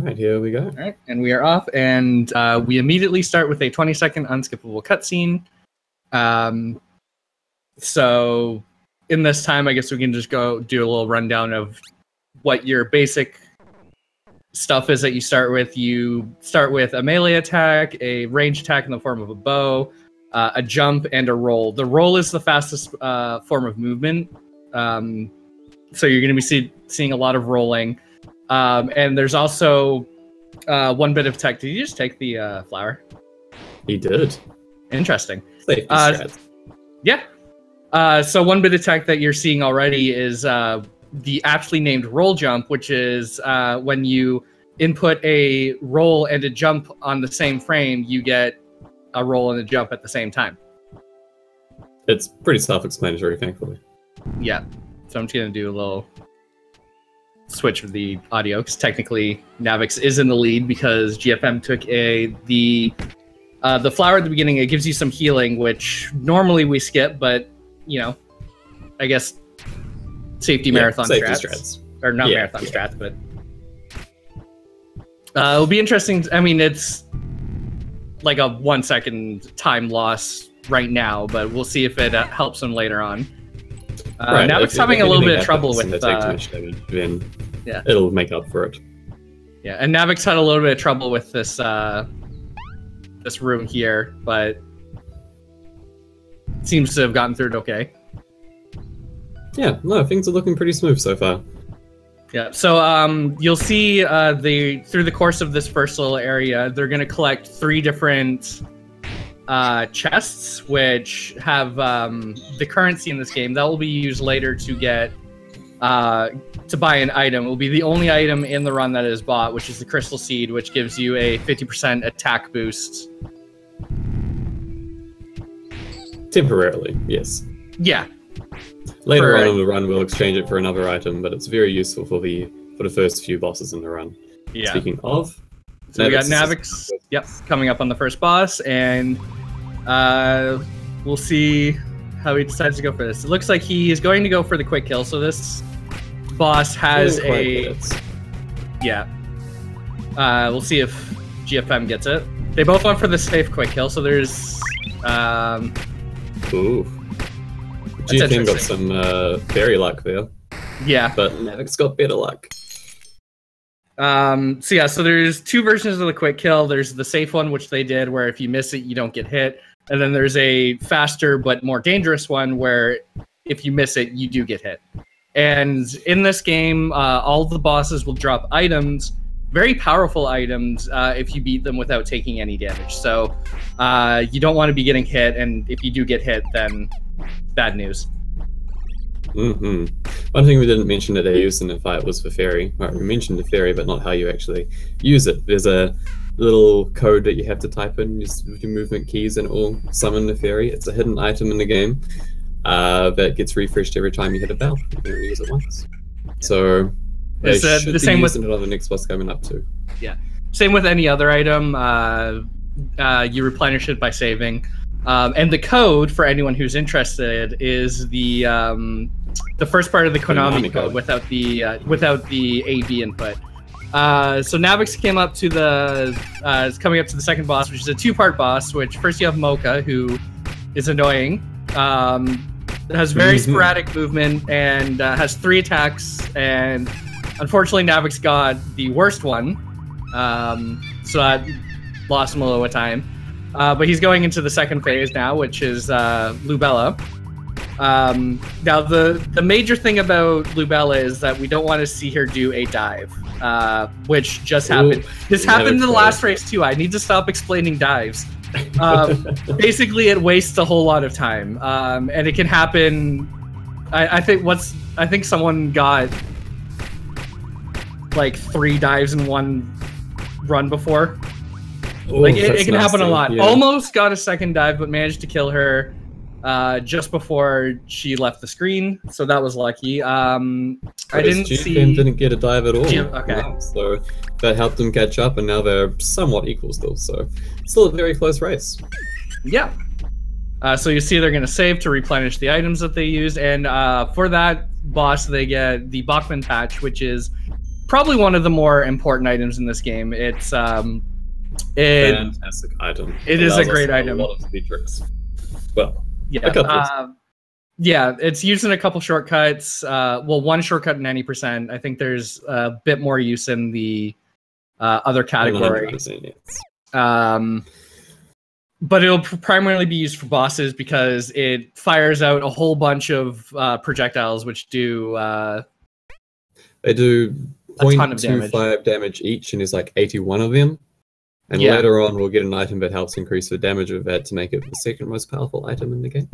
right, here we go. All right, and we are off, and we immediately start with a 20-second unskippable cutscene. So in this time, I guess we can just go do a little rundown of what your basic stuff is that you start with. You start with a melee attack, a range attack in the form of a bow, a jump, and a roll. The roll is the fastest form of movement, so you're going to be seeing a lot of rolling. And there's also one bit of tech. Did you just take the flower? He did. Interesting. Safety strats. Yeah. So one bit of tech that you're seeing already is the aptly named roll jump, which is when you input a roll and a jump on the same frame, you get a roll and a jump at the same time. It's pretty self-explanatory, thankfully. Yeah. So I'm just going to do a little switch of the audio, because technically Navix is in the lead because GFM took the flower at the beginning. It gives you some healing, which normally we skip, but, you know, I guess safety marathon strats. Or not marathon strats, but it'll be interesting. I mean, it's like a 1 second time loss right now, but we'll see if it helps him later on. Now it's having a little bit of trouble with then it'll make up for it. Yeah, and Navix had a little bit of trouble with this this room here, but seems to have gotten through it okay. Yeah, no, things are looking pretty smooth so far. Yeah, so you'll see through the course of this first little area, they're going to collect 3 different chests, which have the currency in this game that will be used later to get to buy an item. It will be the only item in the run that is bought, which is the crystal seed, which gives you a 50% attack boost. Temporarily, yes. Yeah. Later on in the run, we'll exchange it for another item, but it's very useful for the first few bosses in the run. Yeah. Speaking of, so we got Navix, coming up on the first boss, and we'll see how he decides to go for this. It looks like he is going to go for the quick kill. So this boss has we'll see if GFM gets it. They both went for the safe quick kill. So there's ooh. GFM got some fairy luck there. Yeah. But Navix got better luck. So there's 2 versions of the quick kill. There's the safe one, which they did, where if you miss it, you don't get hit. And then there's a faster but more dangerous one, where if you miss it, you do get hit. And in this game, all the bosses will drop items, very powerful items, if you beat them without taking any damage. So you don't want to be getting hit, and if you do get hit, then bad news. One thing we didn't mention that they used in the fight was the fairy. Right, we mentioned the fairy, but not how you actually use it. There's a little code that you have to type in with your movement keys, and it will summon the fairy. It's a hidden item in the game that gets refreshed every time you hit a bell. You can only use it once. So they should be using it on the next boss coming up too. Yeah, same with any other item. You replenish it by saving. And the code, for anyone who's interested, is the first part of the Konami code without the AV input. So Navix came up to is coming up to the second boss, which is a 2-part boss. Which first you have Mocha, who is annoying, has very sporadic movement, and has 3 attacks. And unfortunately, Navix got the worst one, so that lost him a little bit of time. But he's going into the second phase now, which is Lubella. Now, the major thing about Lubella is that we don't want to see her do a dive, which just happened. This happened in the last race too. I need to stop explaining dives. Basically, it wastes a whole lot of time, and it can happen. I think someone got like 3 dives in one run before. Ooh, like it can happen a lot. Yeah. Almost got a second dive, but managed to kill her just before she left the screen. So that was lucky. I didn't see. Didn't get a dive at all. Okay. Wow. So that helped them catch up, and now they're somewhat equal still. So still a very close race. Yeah. So you see they're going to save to replenish the items that they use, and for that boss they get the Bachman patch, which is probably one of the more important items in this game. It's fantastic item. It is a great item. A lot of speed tricks. Well, yeah. Yeah, it's used in a couple shortcuts. Well, one shortcut in any %. I think there's a bit more use in the other category. But it'll primarily be used for bosses because it fires out a whole bunch of projectiles, which do... they do 0.25 damage each, and there's like 81 of them. And later on, we'll get an item that helps increase the damage of that to make it the second most powerful item in the game.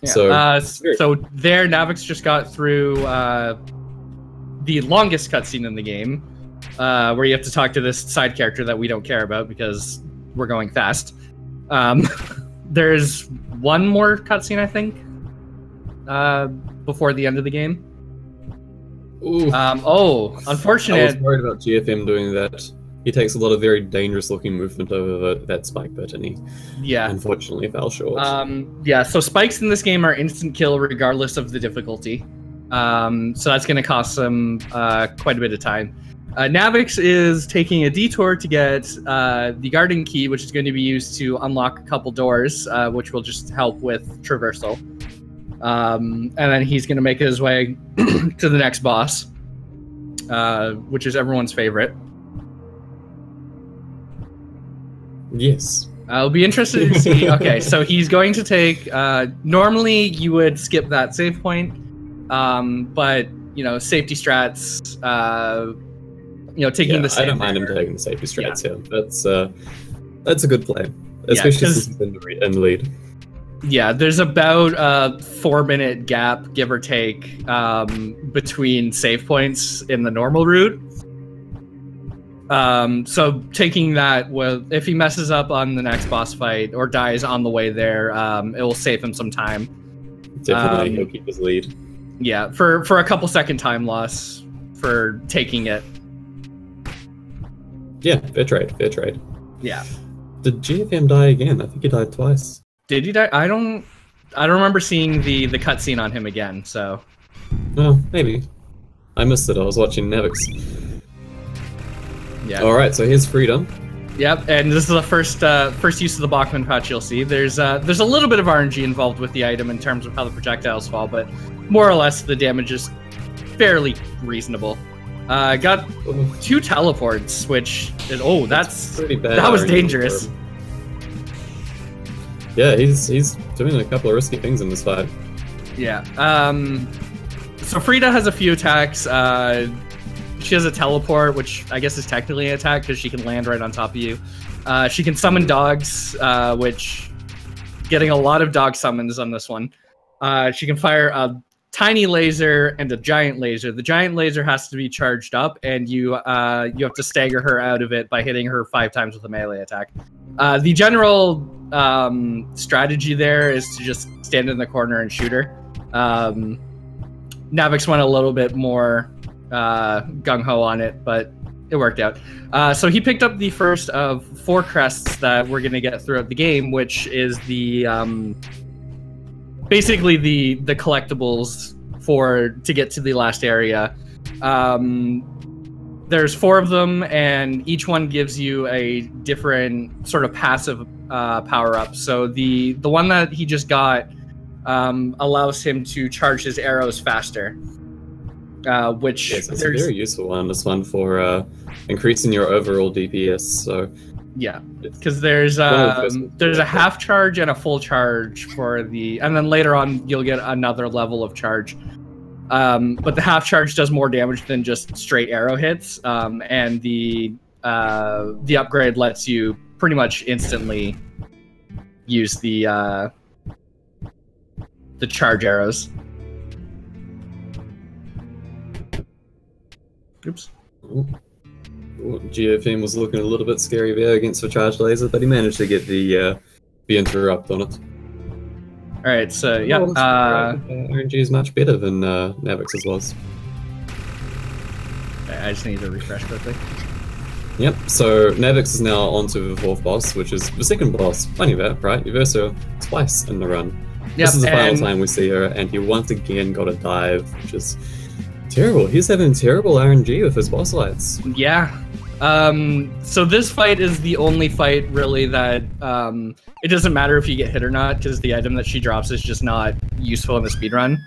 Yeah. So there, Navix just got through the longest cutscene in the game, where you have to talk to this side character that we don't care about because we're going fast. There's one more cutscene, I think, before the end of the game. Unfortunate. I was worried about GFM doing that. He takes a lot of very dangerous-looking movement over that spike bit, and he unfortunately fell short. So spikes in this game are instant kill regardless of the difficulty. So that's going to cost them quite a bit of time. Navix is taking a detour to get the garden key, which is going to be used to unlock a couple doors, which will just help with traversal. And then he's going to make his way to the next boss, which is everyone's favorite. Yes. I'll be interested to see. Okay, so he's going to take... normally, you would skip that save point, but, safety strats... taking the save... I don't mind him taking the safety strats here. That's a good play, especially since he's in the lead. Yeah, there's about a 4-minute gap, give or take, between save points in the normal route. So taking that, if he messes up on the next boss fight or dies on the way there, it will save him some time. Definitely, he'll keep his lead. Yeah, for a couple second time loss for taking it. Yeah, fair trade. Yeah. Did GFM die again? I think he died twice. Did he die? I don't remember seeing the cutscene on him again. So. Oh, maybe. I missed it. I was watching Navix. Yeah. All right, so here's freedom. Yep, and this is the first use of the Bachman patch you'll see. There's a little bit of RNG involved with the item in terms of how the projectiles fall, but more or less the damage is fairly reasonable. Got 2 teleports, which is, that's pretty bad. That was dangerous. Yeah, he's doing a couple of risky things in this fight. Yeah. So Frida has a few attacks. She has a teleport, which I guess is technically an attack because she can land right on top of you. She can summon dogs, which getting a lot of dog summons on this one. She can fire a tiny laser and a giant laser. The giant laser has to be charged up, and you have to stagger her out of it by hitting her 5 times with a melee attack. The general strategy there is to just stand in the corner and shoot her. Navix went a little bit more gung-ho on it, but it worked out. So he picked up the first of 4 crests that we're going to get throughout the game, which is the basically the collectibles to get to the last area. There's 4 of them, and each one gives you a different sort of passive power-up. So the one that he just got allows him to charge his arrows faster. Which it's a very useful one. This one for increasing your overall DPS. So yeah, because there's a half charge and a full charge and then later on you'll get another level of charge. But the half charge does more damage than just straight arrow hits, and the upgrade lets you pretty much instantly use the charge arrows. Oops. Ooh, GFM was looking a little bit scary there against the charge laser, but he managed to get the interrupt on it. All right, so yeah, RNG is much better than Navix's was. I just need to refresh quickly. Yep. So Navix is now onto the 4th boss, which is the second boss. Funny that, right? You've also twice in the run. Yep, this is the final time we see her, and he once again got a dive, which is Terrible. He's having terrible RNG with his boss lights. Yeah. So this fight is the only fight really that it doesn't matter if you get hit or not, because the item that she drops is just not useful in the speedrun.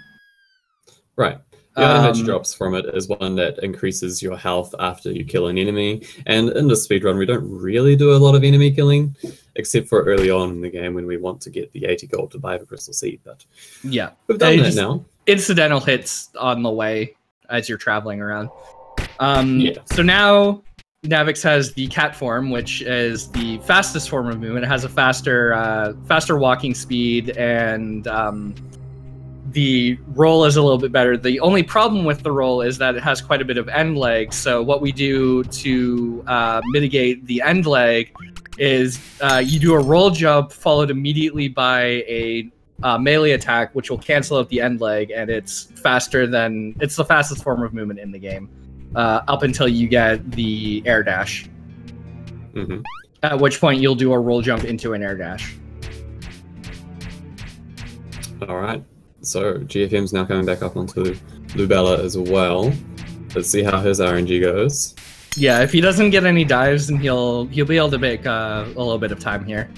Right. The item that she drops from it is one that increases your health after you kill an enemy. And in the speedrun, we don't really do a lot of enemy killing, except for early on in the game when we want to get the 80 gold to buy the crystal seed. But yeah, we've done that now. Incidental hits on the way as you're traveling around. Yeah. So now Navix has the cat form, which is the fastest form of movement. It has a faster walking speed, and the roll is a little bit better. The only problem with the roll is that it has quite a bit of end lag. So what we do to mitigate the end lag is you do a roll jump followed immediately by a melee attack, which will cancel out the end lag, and it's the fastest form of movement in the game, up until you get the air dash. Mm-hmm. At which point you'll do a roll jump into an air dash. All right. So GFM's now coming back up onto Lubella as well. Let's see how his RNG goes. Yeah, if he doesn't get any dives, then he'll be able to make a little bit of time here.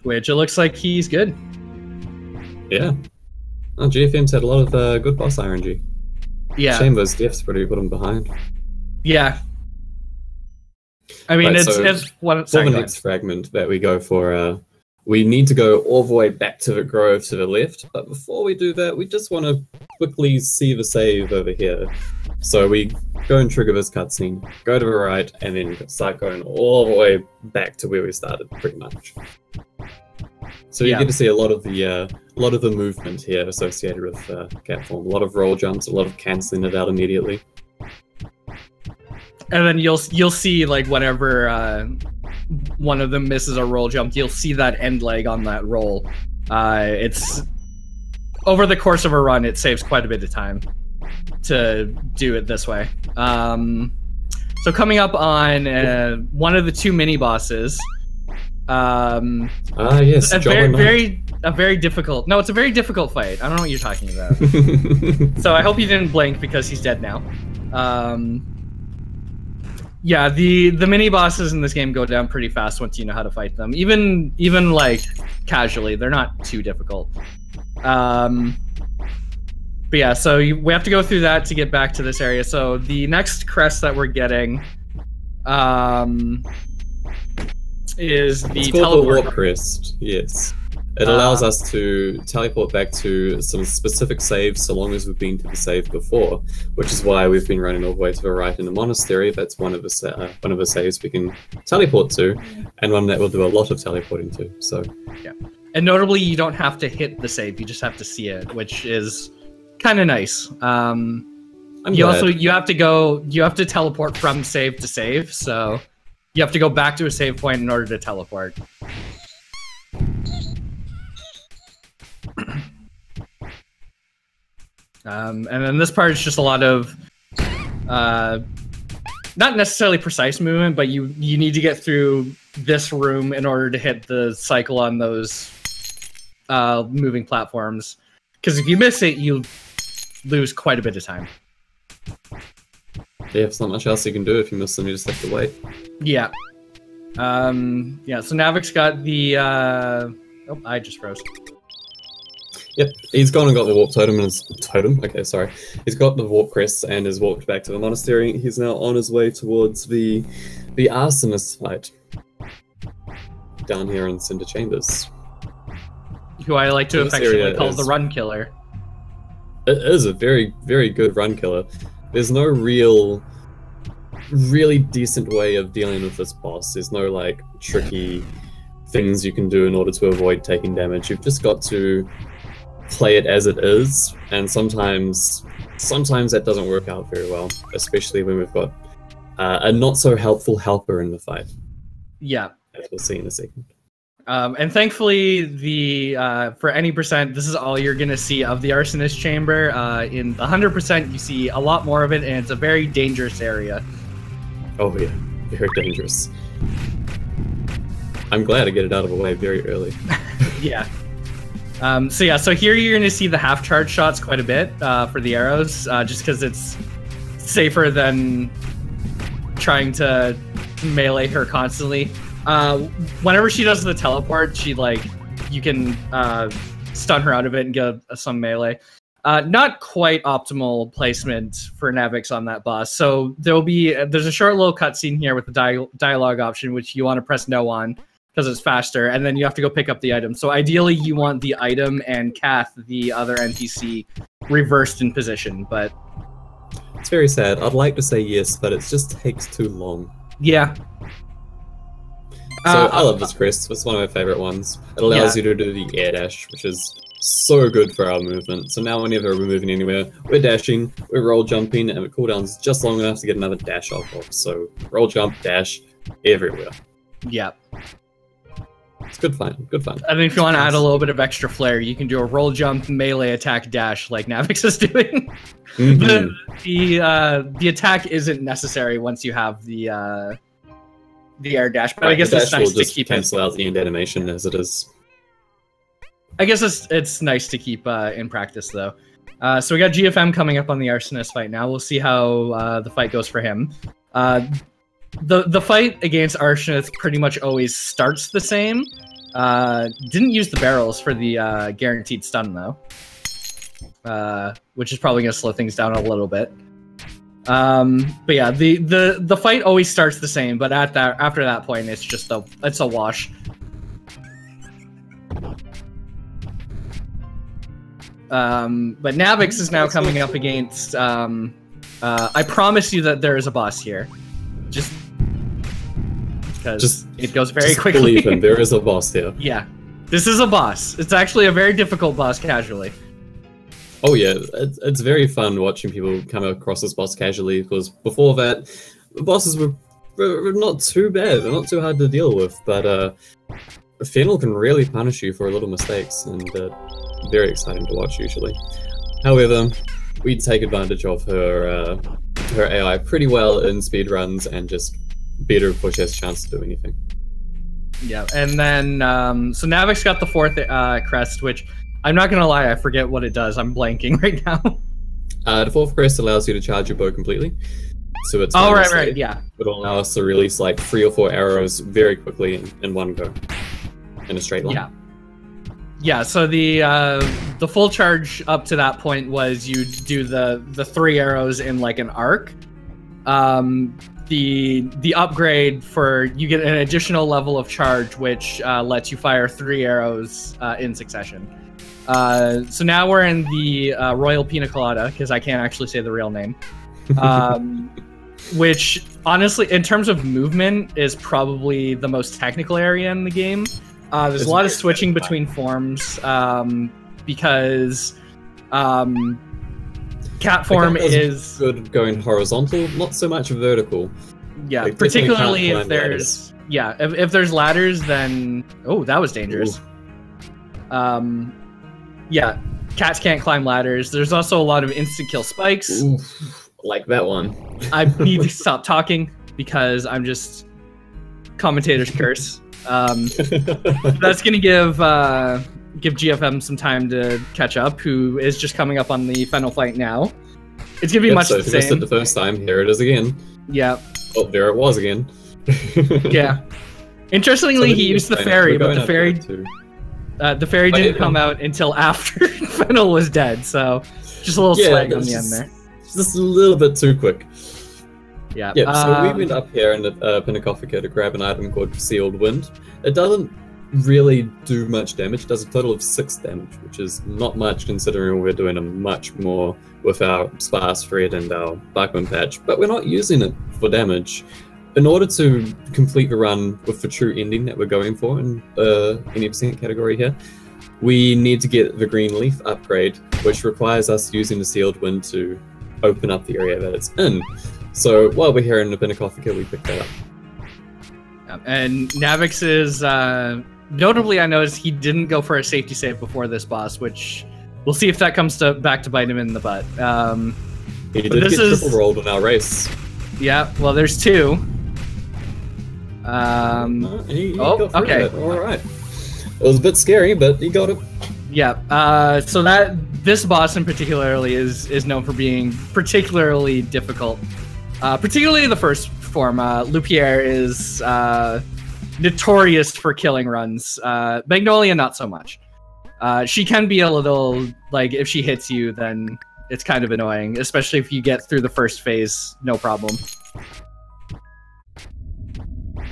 Which it looks like he's good. Yeah. Oh, GFM's had a lot of good boss RNG. Yeah. Shame those deaths pretty put him behind. Yeah. I mean, right, it's one. For the next fragment that we go for, we need to go all the way back to the grove to the left. But before we do that, we just want to quickly see the save over here. So we go and trigger this cutscene, go to the right, and then start going all the way back to where we started, pretty much. So you get to see a lot of the movement here associated with cat form. A lot of roll jumps, a lot of cancelling it out immediately. And then you'll see, like, whenever one of them misses a roll jump, you'll see that end leg on that roll. It's over the course of a run, it saves quite a bit of time to do it this way. So coming up on one of the two mini bosses. Yes, a very difficult. No, it's a very difficult fight. I don't know what you're talking about. So I hope you didn't blink because he's dead now. Yeah, the mini bosses in this game go down pretty fast once you know how to fight them. Even like casually, they're not too difficult. But yeah, so we have to go through that to get back to this area. So the next crest that we're getting is the it's called the warp crest. Yes, it allows us to teleport back to some specific saves so long as we've been to the save before, which is why we've been running all the way to the right in the monastery. That's one of the saves we can teleport to, and one that we'll do a lot of teleporting to. So yeah, and notably, you don't have to hit the save; you just have to see it, which is kind of nice. You have to teleport from save to save, so you have to go back to a save point in order to teleport. And then this part is just a lot of not necessarily precise movement, but you need to get through this room in order to hit the cycle on those moving platforms. Because if you miss it, you lose quite a bit of time. Yeah, there's not much else you can do if you miss them. You just have to wait. Yeah. Yeah. So Navix got the. Oh, I just froze. Yep, he's gone and got the warp totem and his totem. Okay, sorry. He's got the warp crest and has walked back to the monastery. He's now on his way towards the arsonist fight down here in Cinder Chambers. Who I like to affectionately call the run killer. It is a very, very good run killer. There's no really decent way of dealing with this boss. There's no like tricky things you can do in order to avoid taking damage. You've just got to play it as it is, and sometimes that doesn't work out very well, especially when we've got a not so helpful helper in the fight. Yeah, as we'll see in a second. And thankfully, for any percent, this is all you're gonna see of the arsonist chamber. In the 100%, you see a lot more of it, and it's a very dangerous area. Oh yeah, very dangerous. I'm glad to get it out of the way very early. Yeah. So yeah, so here you're going to see the half charge shots quite a bit for the arrows, just because it's safer than trying to melee her constantly. Whenever she does the teleport, she you can stun her out of it and get some melee. Not quite optimal placement for Navix on that boss. So there's a short little cutscene here with the dialogue option, which you want to press no on because it's faster, and then you have to go pick up the item. So ideally, you want the item and Kath, the other NPC, reversed in position, but it's very sad. I'd like to say yes, but it just takes too long. Yeah. So I love this crest. It's one of my favorite ones. It allows you to do the air dash, which is so good for our movement. So now whenever we're moving anywhere, we're dashing, we're roll jumping, and it cooldowns just long enough to get another dash off of. So roll jump, dash, everywhere. Yeah. It's good fun. Good fun. I think if you want to add a little bit of extra flair, you can do a roll jump, melee attack, dash like Navix is doing. The attack isn't necessary once you have the air dash, but I guess it's nice to keep cancel out the end animation as it is. I guess it's nice to keep in practice though. So we got GFM coming up on the Arsonist fight now. We'll see how the fight goes for him. The fight against Arsonist pretty much always starts the same. Didn't use the barrels for the guaranteed stun though, which is probably going to slow things down a little bit. But yeah, the fight always starts the same, but after that point, it's just it's a wash. But Navix is now coming up against. I promise you that there is a boss here, just because it goes very quickly. Believe him, there is a boss here. Yeah, this is a boss. It's actually a very difficult boss casually. Oh yeah, it's very fun watching people come across this boss casually, because before that, the bosses were not too bad, they're not too hard to deal with, but Fennel can really punish you for little mistakes, and very exciting to watch usually. However, we take advantage of her AI pretty well in speedruns and just beat her before she has a chance to do anything. Yeah, and then, so Navix got the fourth crest, which, I'm not gonna lie, I forget what it does. I'm blanking right now. The fourth crest allows you to charge your bow completely. So it's right, yeah. It'll allow us to release like 3 or 4 arrows very quickly in one go, in a straight line. Yeah. Yeah. So the full charge up to that point was you do the 3 arrows in like an arc. The upgrade for you get an additional level of charge, which lets you fire 3 arrows in succession. So now we're in the Royal Pina Colada, because I can't actually say the real name. Which, honestly, in terms of movement, is probably the most technical area in the game. There's a lot of switching between forms, because cat form is good going horizontal, not so much vertical. Yeah, like, particularly if there's if there's ladders, then that was dangerous. Yeah, cats can't climb ladders. There's also a lot of instant kill spikes. Oof, like that one. I need to stop talking because I'm just commentator's curse. That's gonna give GFM some time to catch up, who is just coming up on the Fennel fight now. It's gonna be much the same. Missed it the first time, here it is again. Yeah. Oh, there it was again. Yeah. Interestingly, he used the fairy, but the fairy didn't come out until after Fennel was dead, so just a little swag on the end there. Just a little bit too quick. Yeah. Yeah, so we went up here in the Pinnacofica to grab an item called Sealed Wind. It doesn't really do much damage. It does a total of 6 damage, which is not much considering we're doing a much more with our Sparse Thread and our Barkman Patch, but we're not using it for damage. In order to complete the run with the true ending that we're going for in the any % category here, we need to get the green leaf upgrade, which requires us using the Sealed Wind to open up the area that it's in. So while we're here in the Pinnacofica, we pick that up. And Navix is, notably I noticed he didn't go for a safety save before this boss, which we'll see if that comes back to bite him in the butt. He did get triple rolled in our race. Yeah, well there's 2. He got through okay. it. All right. It was a bit scary, but he got it. Yeah. So this boss in particularly is known for being particularly difficult. Particularly the first form. Lupiere is notorious for killing runs. Magnolia, not so much. She can be a little, like, if she hits you, then it's kind of annoying, especially if you get through the first phase, no problem.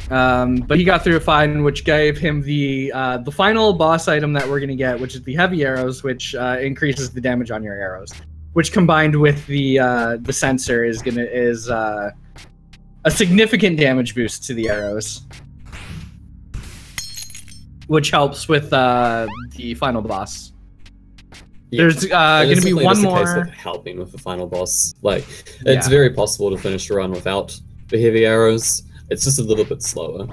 But he got through it fine, which gave him the final boss item that we're gonna get, which is the heavy arrows, which increases the damage on your arrows. Which combined with the sensor is a significant damage boost to the arrows, which helps with the final boss. Yeah. There's going to be one more. Case of helping with the final boss. Like, it's very possible to finish a run without the heavy arrows. It's just a little bit slower.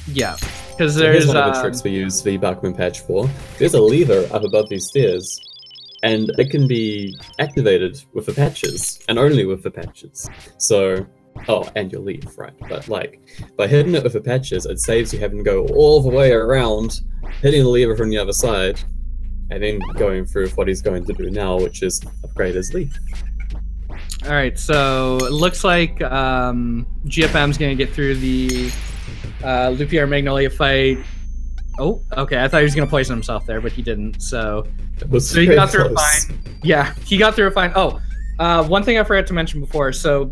Yeah, because there's one of the tricks we use the Bakuman patch for. There's a lever up above these stairs, and it can be activated with the patches, and only with the patches. So, and your leaf, right? But like, by hitting it with the patches, it saves you having to go all the way around, hitting the lever from the other side, and then going through what he's going to do now, which is upgrade his leaf. Alright, so it looks like GFM's gonna get through the Lupiere Magnolia fight. Oh, okay, I thought he was gonna poison himself there, but he didn't, so he got through it fine. Yeah, he got through it fine. Oh, one thing I forgot to mention before, so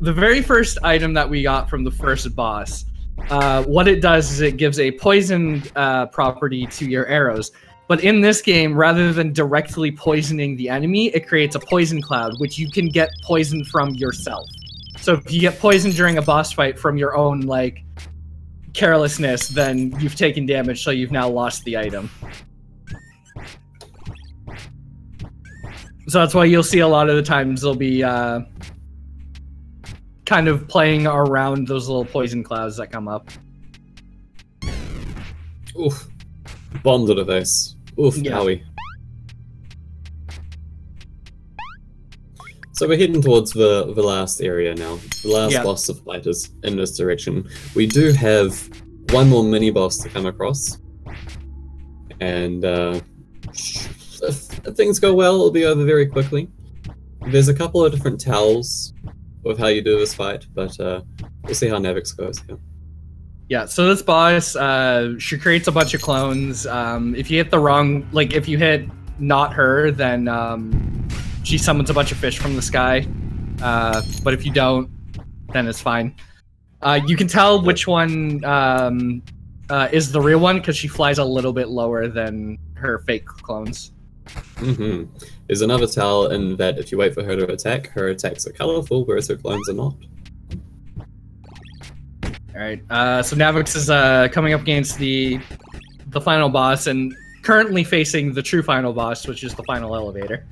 the very first item that we got from the first boss, what it does is it gives a poison property to your arrows. But in this game, rather than directly poisoning the enemy, it creates a poison cloud, which you can get poisoned from yourself. So if you get poisoned during a boss fight from your own, like, carelessness, then you've taken damage, so you've now lost the item. So that's why you'll see a lot of the times they'll be kind of playing around those little poison clouds that come up. Oof. Bomb to the face. Oof, Howie. So we're heading towards the last area now. The last boss of fighters in this direction. We do have one more mini boss to come across. And if things go well, it'll be over very quickly. There's a couple of different tells with how you do this fight, but we'll see how Navix goes here. Yeah, so this boss, she creates a bunch of clones. If you hit the wrong, like if you hit not her, then she summons a bunch of fish from the sky. But if you don't, then it's fine. You can tell which one is the real one because she flies a little bit lower than her fake clones. Mm-hmm. There's another tell in that if you wait for her to attack, her attacks are colorful, whereas her clones are not. Alright, so Navix is coming up against the final boss and currently facing the true final boss, which is the final elevator.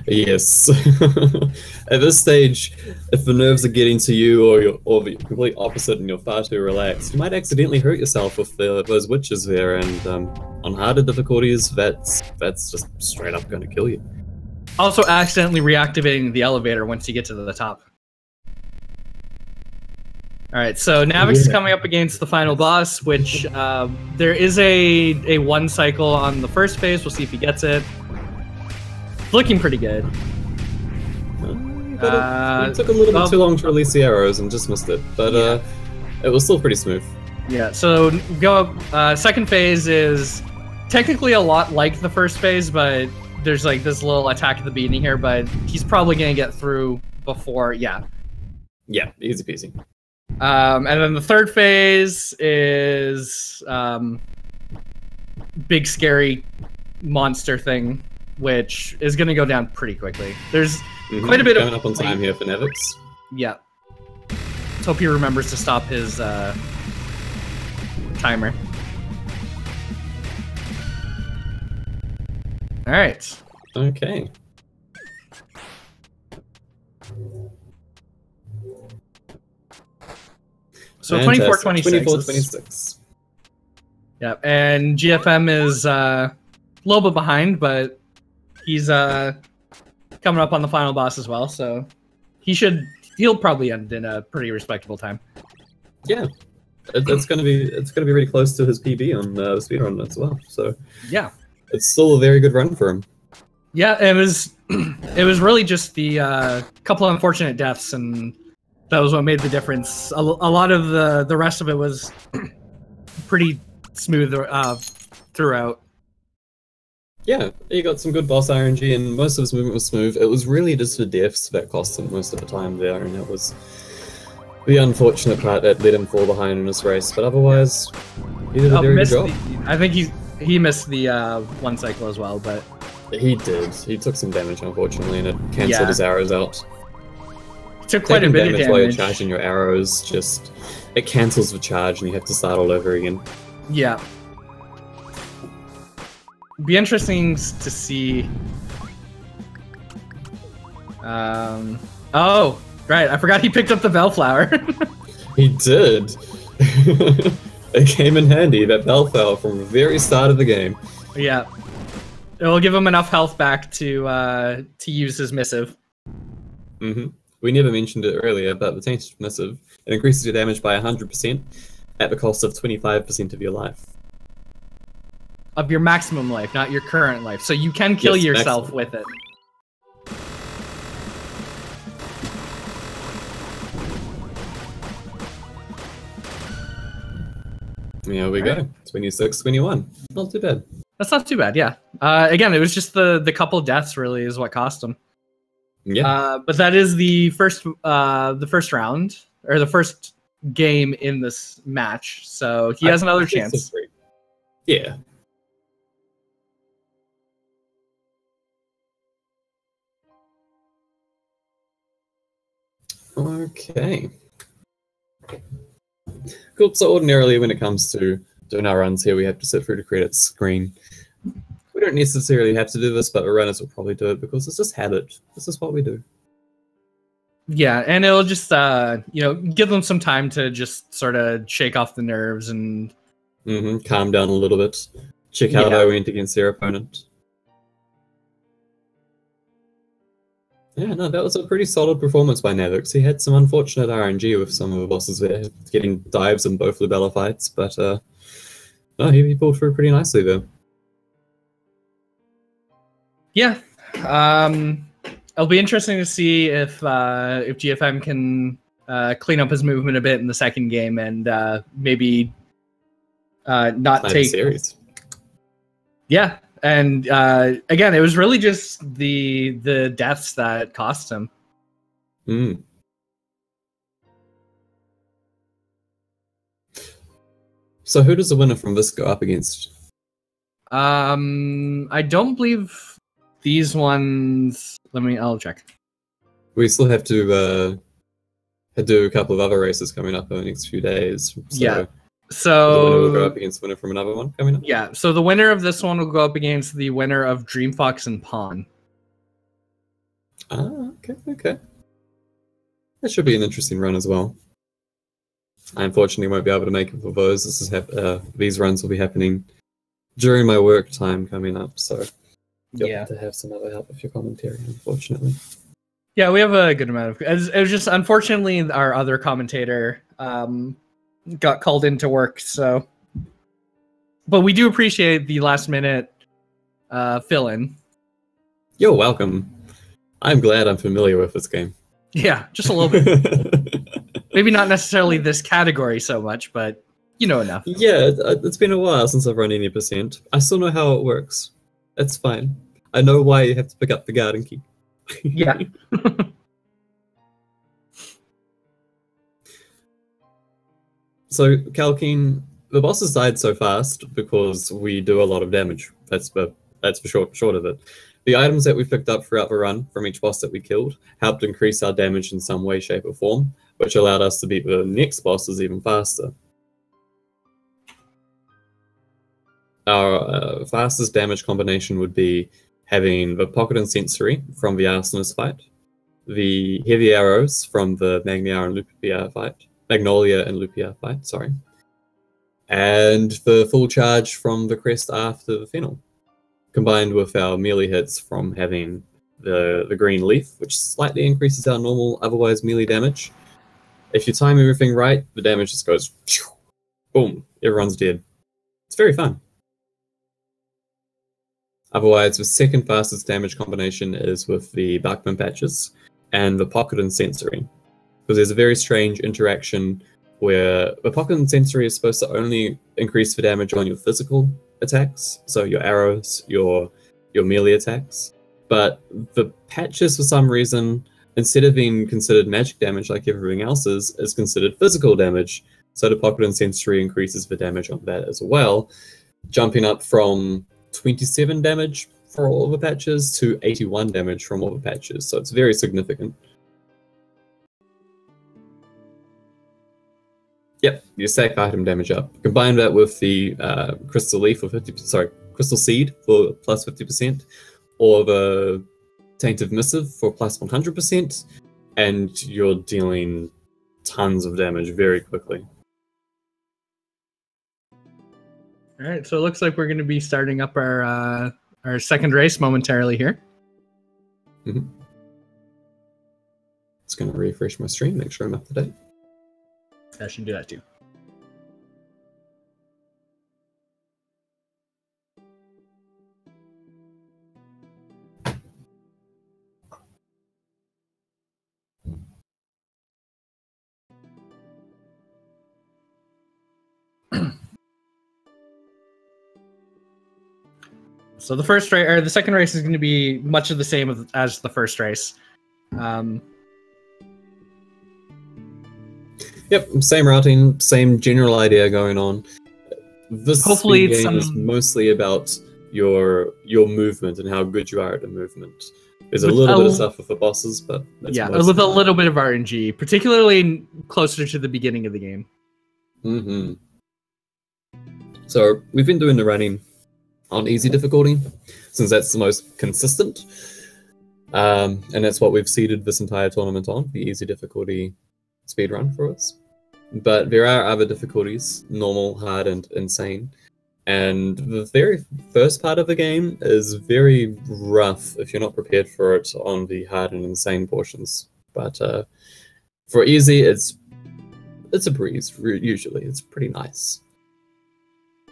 Yes. At this stage, if the nerves are getting to you or the complete opposite and you're far too relaxed, you might accidentally hurt yourself with those witches there, and on harder difficulties, that's just straight up gonna kill you. Also accidentally reactivating the elevator once you get to the top. Alright, so Navix is coming up against the final boss, which there is a one cycle on the first phase. We'll see if he gets it. Looking pretty good. It took a little bit too long to release the arrows and just missed it, but it was still pretty smooth. Yeah, so second phase is technically a lot like the first phase, but there's like this little attack at the beginning here, but he's probably going to get through before, Yeah, easy peasy. And then the third phase is big scary monster thing, which is going to go down pretty quickly. There's quite a bit coming up on time here for Navix. Yeah. Let's hope he remembers to stop his timer. All right. Okay. So 24-26. Yeah, and GFM is a little bit behind, but he's coming up on the final boss as well, so he'll probably end in a pretty respectable time. Yeah. it's gonna be really close to his PB on the speedrun as well. So Yeah. it's still a very good run for him. Yeah, it was really just the couple of unfortunate deaths, and that was what made the difference. A lot of the rest of it was pretty smooth throughout. Yeah, he got some good boss RNG, and most of his movement was smooth. It was really just the deaths that cost him most of the time there, and that was the unfortunate part that let him fall behind in this race. But otherwise, he did a very good job. I think he missed the one cycle as well, but he did. He took some damage, unfortunately, and it cancelled his arrows out. Took quite a bit of damage while you're charging your arrows. Just it cancels the charge, and you have to start all over again. Yeah. Be interesting to see. Oh, right. I forgot he picked up the bellflower. He did. It came in handy, that bellflower, from the very start of the game. Yeah. It will give him enough health back to use his missive. Mm-hmm. We never mentioned it earlier, but the tainted missive, it increases your damage by 100% at the cost of 25% of your life. Of your maximum life, not your current life. So you can kill yourself with it. There we go. 26, 21. Not too bad. That's not too bad, yeah. Again, it was just the couple deaths really is what cost him. Yeah. But that is the first round, or the first game in this match. So he has another chance. Yeah. Okay. Cool. So ordinarily when it comes to doing our runs here, we have to sit through the credits screen. We don't necessarily have to do this, but the runners will probably do it because it's just habit. This is what we do. Yeah, and it'll just give them some time to just sort of shake off the nerves and calm down a little bit. Check how they went against their opponent. Yeah, no, that was a pretty solid performance by Navix. He had some unfortunate RNG with some of the bosses there, getting dives in both Libella fights, but no, he pulled through pretty nicely there. Yeah, it'll be interesting to see if GFM can clean up his movement a bit in the second game and maybe not take series. Yeah. And again, it was really just the deaths that cost him. So who does the winner from this go up against? I don't believe these ones. I'll check. We still have to do a couple of other races coming up in the next few days. So yeah. So the winner will go up against the winner from another one coming up? Yeah, so the winner of this one will go up against the winner of Dream Fox and Pawn. Ah, okay. That should be an interesting run as well. I unfortunately won't be able to make it for those. These runs will be happening during my work time coming up, so you'll have to have some other help with your commentary, unfortunately. Yeah, we have a good amount of... It was just, unfortunately, our other commentator... got called into work, so... But we do appreciate the last-minute fill-in. You're welcome. I'm glad I'm familiar with this game. Yeah, just a little bit. Maybe not necessarily this category so much, but you know enough. Yeah, it's been a while since I've run any percent. I still know how it works. That's fine. I know why you have to pick up the garden key. Yeah. So, Kalkeen, the bosses died so fast because we do a lot of damage. That's for short of it. The items that we picked up throughout the run from each boss that we killed helped increase our damage in some way, shape, or form, which allowed us to beat the next bosses even faster. Our fastest damage combination would be having the Pocket and Sensory from the Arsonist fight, the Heavy Arrows from the Magnolia and Lupia fight, sorry, and the full charge from the crest after the Fennel, combined with our melee hits from having the green leaf, which slightly increases our normal otherwise melee damage. If you time everything right, the damage just goes boom, everyone's dead. It's very fun. Otherwise, the second fastest damage combination is with the Bachman patches and the pocket and sensory. Because there's a very strange interaction where the pocket and sensory is supposed to only increase the damage on your physical attacks, so your arrows, your melee attacks. But the patches, for some reason, instead of being considered magic damage like everything else is considered physical damage. So the pocket and sensory increases the damage on that as well, jumping up from 27 damage for all of the patches to 81 damage from all the patches. So it's very significant. Yep, you stack item damage up. Combine that with the crystal leaf for 50%, sorry, crystal seed for plus 50%, or the tainted missive for plus 100%, and you're dealing tons of damage very quickly. All right, so it looks like we're going to be starting up our second race momentarily here. Mm-hmm. Just going to refresh my stream, make sure I'm up to date. I should do that too. So the first race, or the second race, is going to be much of the same as the first race. Yep, same routing, same general idea going on. This Hopefully speed game is mostly about your movement and how good you are at the movement. There's a little bit of stuff with the bosses, but that's with a little bit of RNG, particularly closer to the beginning of the game. Mm-hmm. So we've been doing the running on easy difficulty, since that's the most consistent. And that's what we've seeded this entire tournament on, the easy difficulty speedrun for us. But there are other difficulties, normal, hard, and insane. And the very first part of the game is very rough if you're not prepared for it on the hard and insane portions. But for easy, it's a breeze, usually. It's pretty nice.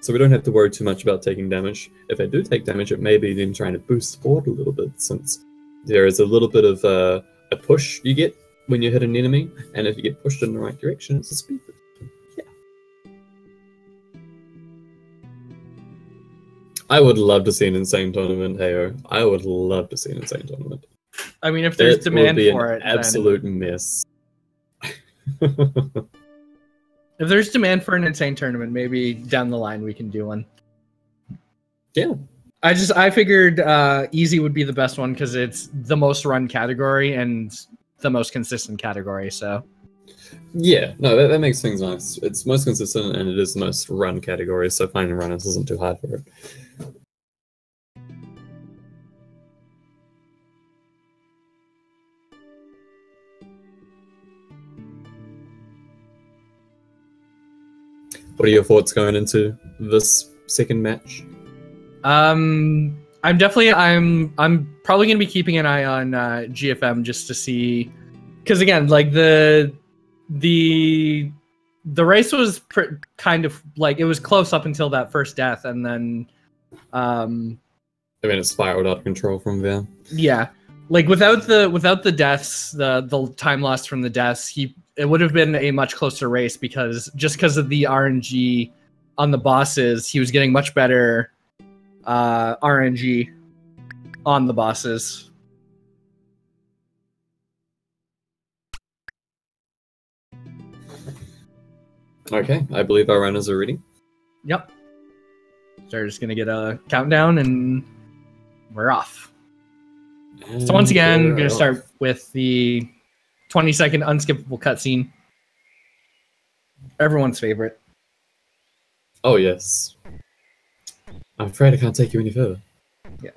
So we don't have to worry too much about taking damage. If I do take damage, it may be them trying to boost the board a little bit, since there is a little bit of a push you get when you hit an enemy, and if you get pushed in the right direction, it's a speed boost. Yeah. I would love to see an insane tournament, heyo. I would love to see an insane tournament. I mean, if there's demand for it, absolute mess. If there's demand for an insane tournament, maybe down the line we can do one. Yeah. I figured easy would be the best one because it's the most run category and the most consistent category, so. Yeah, no, that makes things nice. It's most consistent and it is the most run category, so finding runners isn't too hard for it. What are your thoughts going into this second match? I'm probably gonna be keeping an eye on GFM just to see, because again, like the race was kind of like, it was close up until that first death, and then I mean, it spiraled out of control from there. Yeah, like without the deaths, the time lost from the deaths, it would have been a much closer race, because of the RNG on the bosses, he was getting much better RNG on the bosses. Okay, I believe our runners are ready. Yep. So we're just gonna get a countdown and we're off. And so once again, we're gonna start with the 20-second unskippable cutscene. Everyone's favorite. Oh yes. I'm afraid I can't take you any further. Yeah.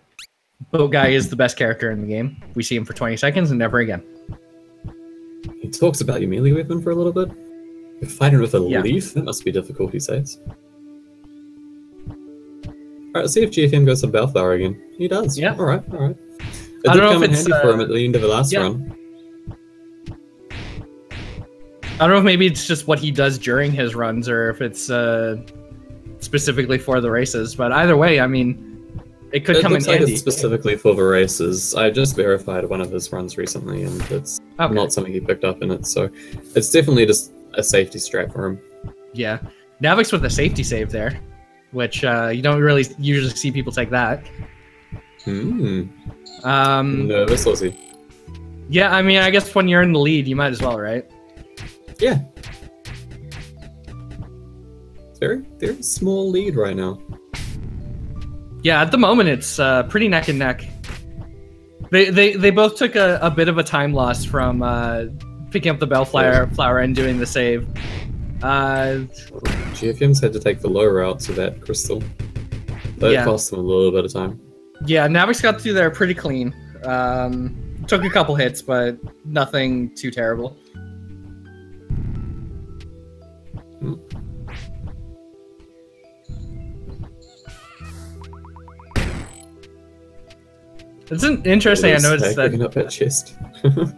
Boat Guy is the best character in the game. We see him for 20 seconds and never again. He talks about your melee weapon for a little bit. You're fighting with a leaf? That must be difficult, he says. Alright, let's see if GFM goes to Bellflower again. He does. Yeah. Alright. It did come in handy for him at the end of the last run. I don't know if maybe it's just what he does during his runs or if it's specifically for the races. But either way, I mean, it could come in handy. It's specifically for the races. I just verified one of his runs recently, and it's not something he picked up in it. So it's definitely just a safety strat for him. Yeah, Navix with a safety save there, which you don't really usually see people take that. Nervous, was he? Yeah, I mean, I guess when you're in the lead, you might as well, right? Yeah. Very, very small lead right now. Yeah, at the moment it's pretty neck and neck. They both took a bit of a time loss from picking up the Bellflower and doing the save. GFM's had to take the low route to that crystal. That cost them a little bit of time. Yeah, Navix got through there pretty clean. Took a couple hits, but nothing too terrible. It's interesting. I noticed that. Picking up that chest.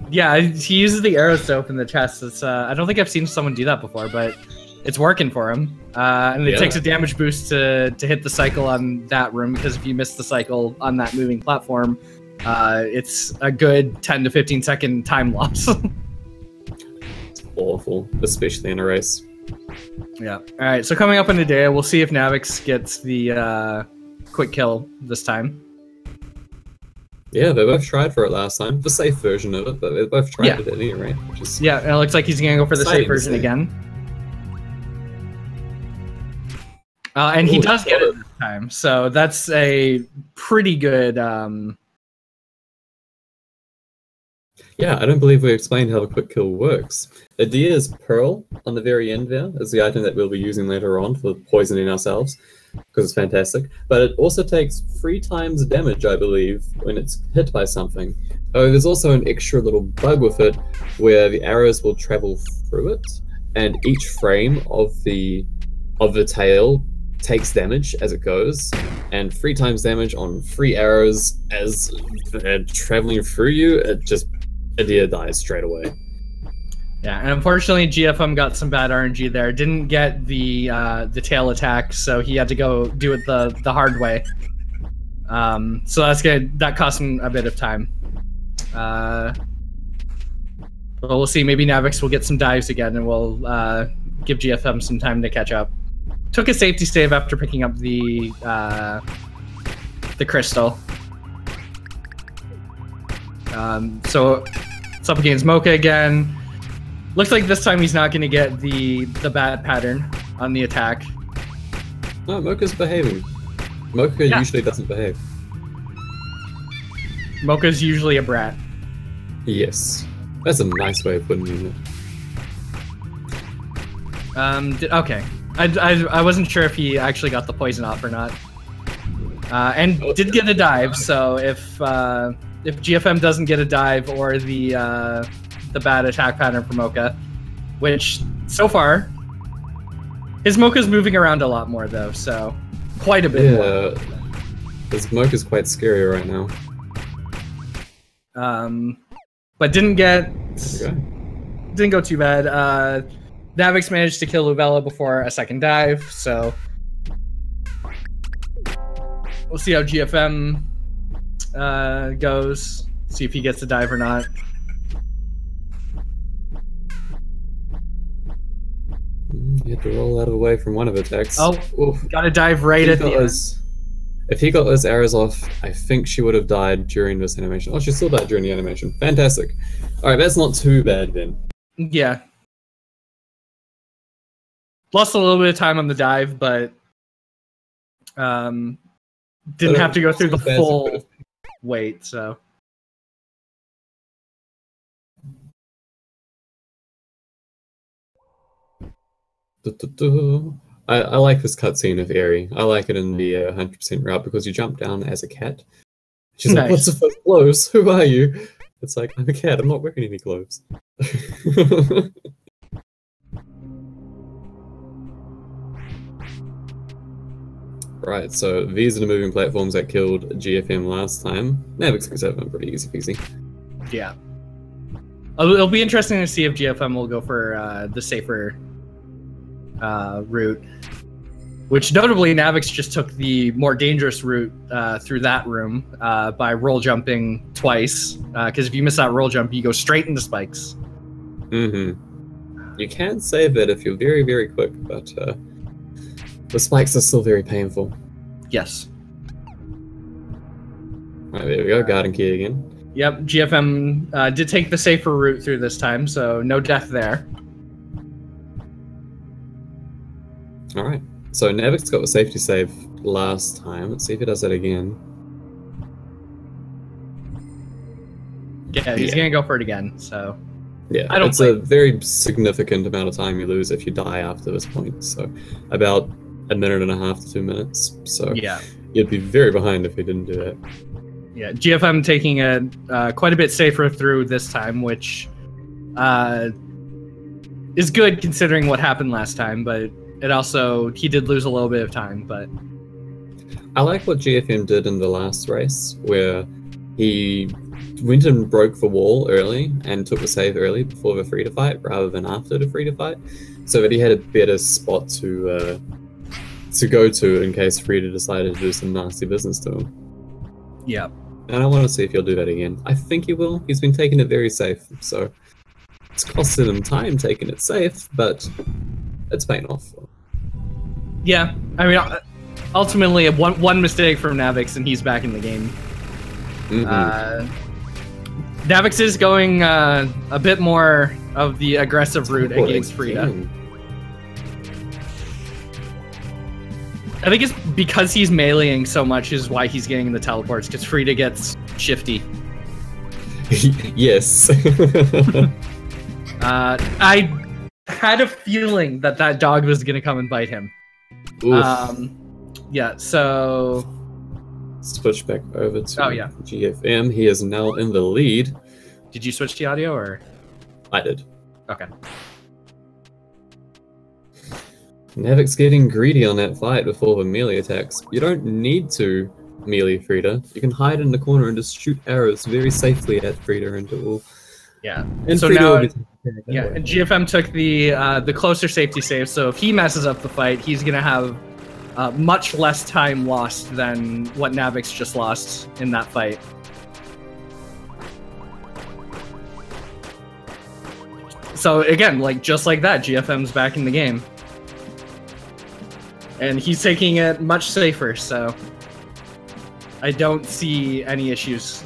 Yeah, he uses the arrows to open the chest. It's I don't think I've seen someone do that before, but it's working for him. And it takes a damage boost to hit the cycle on that room, because if you miss the cycle on that moving platform, it's a good 10 to 15 second time loss. It's awful, especially in a race. Yeah. All right. So coming up in the day, we'll see if Navix gets the quick kill this time. Yeah, they both tried for it last time. The safe version of it, but they both tried it at any rate. Yeah, and it looks like he's going to go for the safe version again. And he does get it this time, so that's a pretty good... Yeah, I don't believe we explained how the quick kill works. Adia's Pearl on the very end there is the item that we'll be using later on for poisoning ourselves, because it's fantastic. But it also takes 3 times damage, I believe, when it's hit by something. Oh, there's also an extra little bug with it, where the arrows will travel through it, and each frame of the tail takes damage as it goes, and 3 times damage on 3 arrows as they're traveling through you. Adia dies straight away. Yeah, and unfortunately GFM got some bad RNG there. Didn't get the tail attack, so he had to go do it the hard way. So that's good. That cost him a bit of time. But we'll see. Maybe Navix will get some dives again, and we'll give GFM some time to catch up. Took a safety save after picking up the crystal. So it's up against Mocha again. Looks like this time he's not going to get the bad pattern on the attack. No, Mocha's behaving. Mocha usually doesn't behave. Mocha's usually a brat. Yes. That's a nice way of putting it. Okay. I wasn't sure if he actually got the poison off or not. And did get a dive, so if GFM doesn't get a dive or the bad attack pattern for Mocha, which so far his Mocha's moving around a lot more though, so quite a bit more. His Mocha's quite scary right now. But didn't go too bad. Navix managed to kill Luvella before a second dive, so we'll see how GFM goes. See if he gets a dive or not. You have to roll out of the way from one of the attacks. Oh, got a dive right at the end. If he got those arrows off, I think she would have died during this animation. Oh, she still died during the animation. Fantastic. Alright, that's not too bad then. Yeah. Lost a little bit of time on the dive, but didn't have to go through the full wait, so. I like this cutscene of Aerie. I like it in the 100% route because you jump down as a cat. She's like, "What's the first clothes? Who are you?" It's like, I'm a cat. I'm not wearing any clothes. Right, so these are the moving platforms that killed GFM last time. Navix gets over them pretty easy peasy. Yeah. It'll be interesting to see if GFM will go for the safer route. Which notably, Navix just took the more dangerous route through that room by roll jumping twice. Because if you miss that roll jump, you go straight into spikes. Mm-hmm. You can save it if you're very, very quick, but the spikes are still very painful. Yes. Right, there we go, garden key again. Yep, GFM did take the safer route through this time, so no death there. Alright, so Navix got a safety save last time. Let's see if he does that again. Yeah, he's gonna go for it again, so... Yeah, it's a very significant amount of time you lose if you die after this point, so about 1.5 minutes to 2 minutes, so yeah. You'd be very behind if you didn't do that. Yeah, GFM taking it quite a bit safer through this time, which is good considering what happened last time, but it also, he did lose a little bit of time, but... I like what GFM did in the last race, where he went and broke the wall early and took the save early before the free to fight rather than after the free to fight, so that he had a better spot to go to in case Frida decided to do some nasty business to him. Yeah. And I want to see if he'll do that again. I think he will. He's been taking it very safe, so it's costing him time taking it safe, but it's paying off. Yeah, I mean, ultimately, one mistake from Navix and he's back in the game. Navix is going a bit more of the aggressive route against Frida. I think it's because he's meleeing so much is why he's getting the teleports, because Frida gets shifty. Yes. I had a feeling that dog was going to come and bite him. Yeah, so... Switch back over to GFM. He is now in the lead. Did you switch the audio, or...? I did. Okay. Navix getting greedy on that fight with all the melee attacks. You don't need to melee Frida. You can hide in the corner and just shoot arrows very safely at Frida and it will... Yeah. And so Frida now, and GFM took the closer safety save, so if he messes up the fight, he's going to have much less time lost than what Navix just lost in that fight. So again, just like that, GFM's back in the game. And he's taking it much safer, so I don't see any issues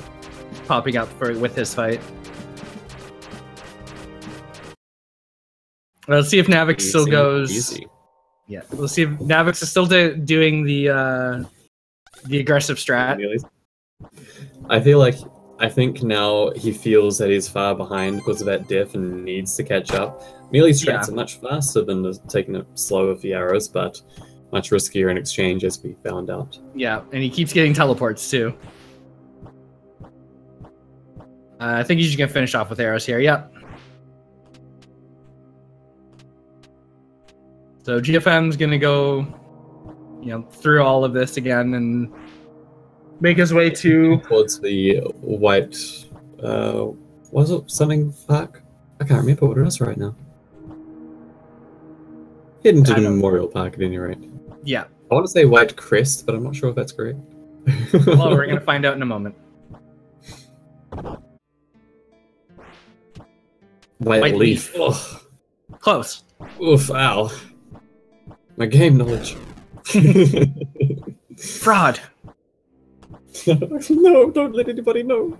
popping up with his fight. Let's see if Navix still goes. Easy. Yeah, we'll see if Navix is still doing the aggressive strat. I think now he feels that he's far behind because of that death and needs to catch up. Melee strats are much faster than taking it slow with the arrows, but much riskier in exchange, as we found out. Yeah, and he keeps getting teleports too. I think he's just gonna finish off with arrows here. Yep. So GFM's gonna go, through all of this again and make his way towards the white. Was it something park? I can't remember what it is right now. Heading to the Memorial Park at any rate. Yeah. I want to say White Crest, but I'm not sure if that's correct. Well, we're gonna find out in a moment. White Leaf. Ugh. Close. Oof, ow. My game knowledge. Fraud. No, don't let anybody know.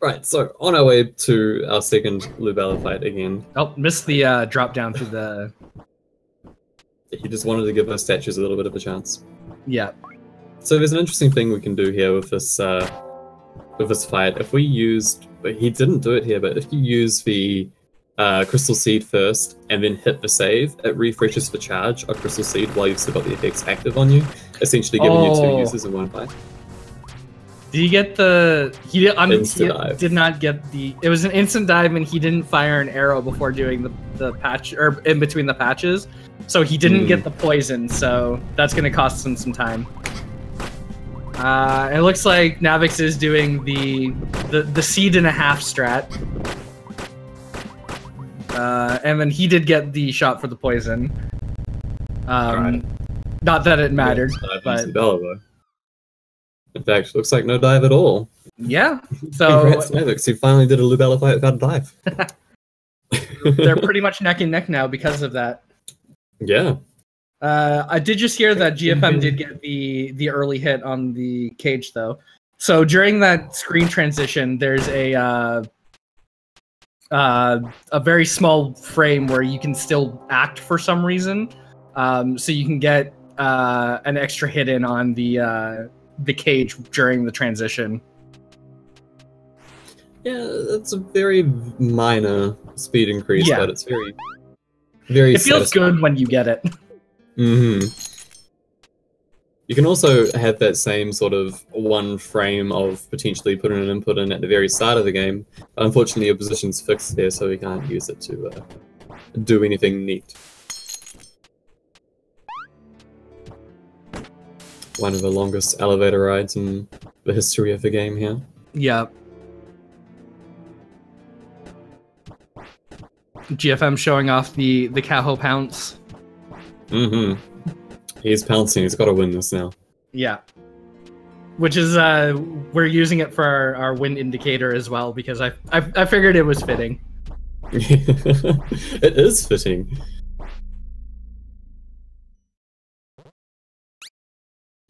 Right, so on our way to our second Lubella fight again. Oh, missed the drop down through the... He just wanted to give our statues a little bit of a chance. Yeah. So there's an interesting thing we can do here with this fight. If we used... But he didn't do it here, but if you use the Crystal Seed first and then hit the save, it refreshes the charge of Crystal Seed while you've still got the effects active on you, essentially giving you 2 uses in one fight. Did you get the... He dive. Did not get the... It was an instant dive and he didn't fire an arrow before doing the patch, or in between the patches. So he didn't get the poison, so that's going to cost him some time. It looks like Navix is doing the seed and a half strat. And then he did get the shot for the poison. Right. Not that it mattered, but in fact, looks like no dive at all. Yeah. So congrats, Navix, you finally did a Lubella fight without a dive. They're pretty much neck and neck now because of that. Yeah. I did just hear that GFM did get the early hit on the cage though. So during that screen transition, there's a very small frame where you can still act for some reason. So you can get an extra hit in on the cage during the transition. Yeah, it's a very minor speed increase, Yeah. but it's very It feels good when you get it. Mm-hmm. You can also have that same sort of one frame of potentially putting an input in at the very start of the game. But unfortunately, your position's fixed there, so we can't use it to do anything neat. One of the longest elevator rides in the history of the game here. Yeah. GFM showing off the Caho pounce. Mm-hmm. He's pouncing. He's got to win this now. Yeah. Which is, we're using it for our win indicator as well, because I figured it was fitting. It is fitting.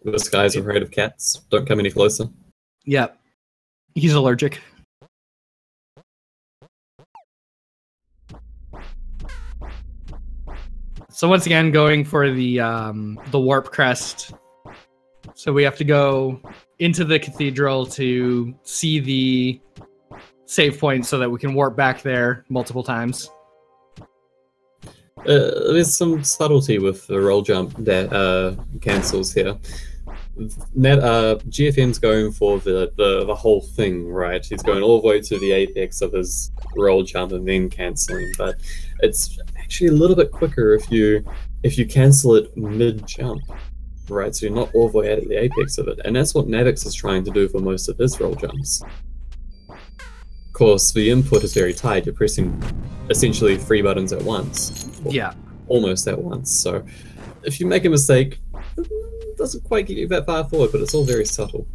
This guy's afraid of cats. Don't come any closer. Yeah. He's allergic. So once again, going for the warp crest. So we have to go into the cathedral to see the save point so that we can warp back there multiple times. There's some subtlety with the roll jump that cancels here. GFM's going for the whole thing, right? He's going all the way to the apex of his roll jump and then canceling, but it's actually a little bit quicker if you cancel it mid-jump, right? So you're not all the way at the apex of it, and that's what Navix is trying to do for most of his roll jumps. Of course, the input is very tight. You're pressing essentially 3 buttons at once. Yeah. Almost at once. So if you make a mistake, it doesn't quite get you that far forward, but it's all very subtle.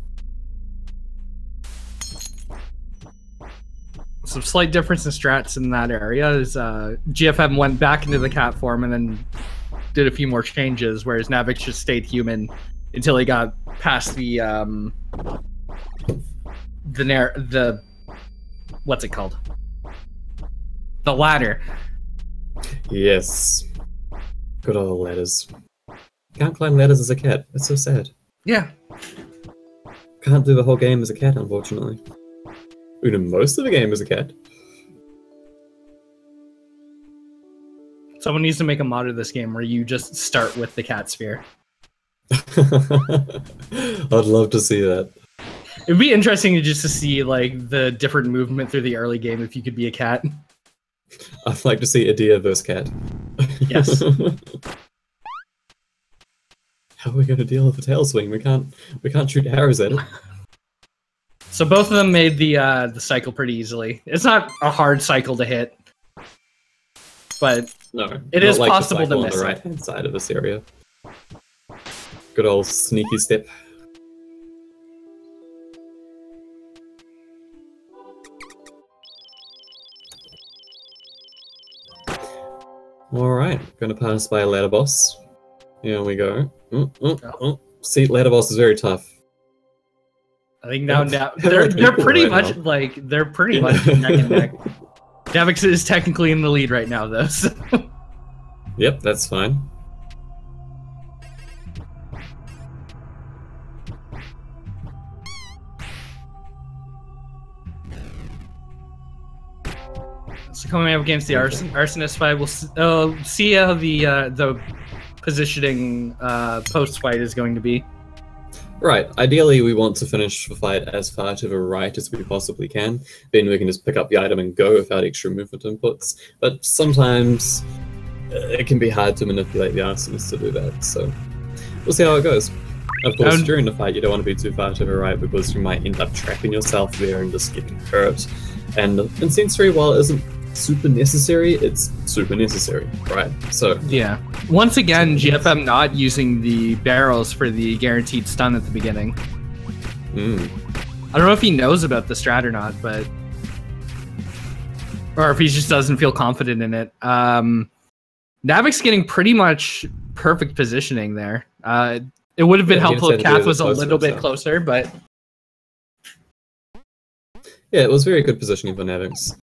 Some slight difference in strats in that area is GFM went back into the cat form and then did a few more changes, whereas Navix just stayed human until he got past the what's it called? The ladder. Yes. Good old ladders. Can't climb ladders as a cat. It's so sad. Yeah. Can't do the whole game as a cat, unfortunately. Even most of the game as a cat. Someone needs to make a mod of this game where you just start with the cat sphere. I'd love to see that. It'd be interesting just to see like the different movement through the early game if you could be a cat. I'd like to see a deer versus cat. Yes. How are we going to deal with the tail swing? We can't shoot arrows at it. So both of them made the cycle pretty easily. It's not a hard cycle to hit, but no, it is possible to miss on the right-hand side of this area. Good old sneaky step. Alright, gonna pass by a ladder boss. Here we go. See, ladder boss is very tough. I think now they're pretty much neck and neck. Navix is technically in the lead right now, though. So. Yep, that's fine. So coming up against the arsonist fight, we'll see how the positioning post fight is going to be. Right. Ideally, we want to finish the fight as far to the right as we possibly can. Then we can just pick up the item and go without extra movement inputs. But sometimes it can be hard to manipulate the arsonist to do that. So we'll see how it goes. Of course, during the fight, you don't want to be too far to the right because you might end up trapping yourself there and just getting hurt. And incensory, while it isn't super necessary, it's super necessary, right? So yeah. Once again, GFM not using the barrels for the guaranteed stun at the beginning. I don't know if he knows about the strat or not, but or if he just doesn't feel confident in it. Navix's getting pretty much perfect positioning there. It would have been helpful if Kath was a little bit closer, but yeah, it was very good positioning for Navix.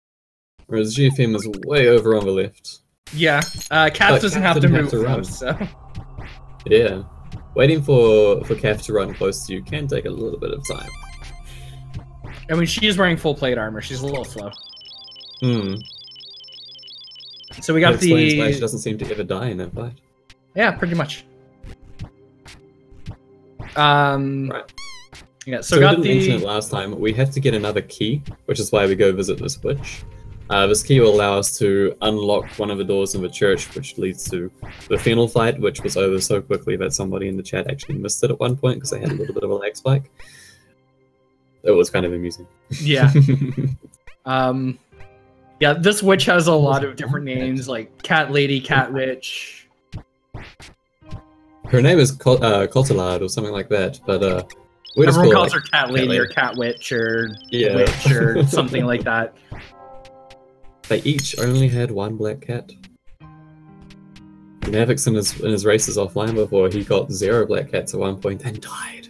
Whereas GFM was way over on the left. Yeah, Kath doesn't have to move close, so. Yeah, waiting for Kath to run close to you can take a little bit of time. I mean, she is wearing full plate armor. She's a little slow. So we got that explains why she doesn't seem to ever die in that fight. Yeah, pretty much. Right. Yeah, so we didn't mention it last time. We have to get another key, which is why we go visit this witch. This key will allow us to unlock one of the doors in the church, which leads to the Fennel fight, which was over so quickly that somebody in the chat actually missed it at one point because they had a little bit of a lag spike. It was kind of amusing. Yeah. Yeah, this witch has a lot of different names, like Cat Lady, Cat Witch. Her name is Cotilard or something like that, but everyone calls her Cat Lady or Cat Witch or Witch or something like that. They each only had one black cat. Navix in his races offline before, he got 0 black cats at one point and died.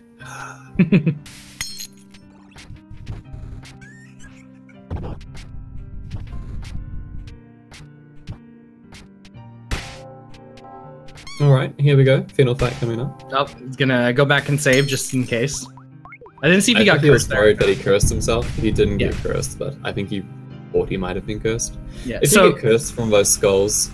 Alright, here we go. Fennel fight coming up. Oh, he's gonna go back and save just in case. I didn't see if he got cursed. He was worried that he cursed himself. He didn't get cursed, but I think he thought he might have been cursed. Yeah, if you get cursed from those skulls,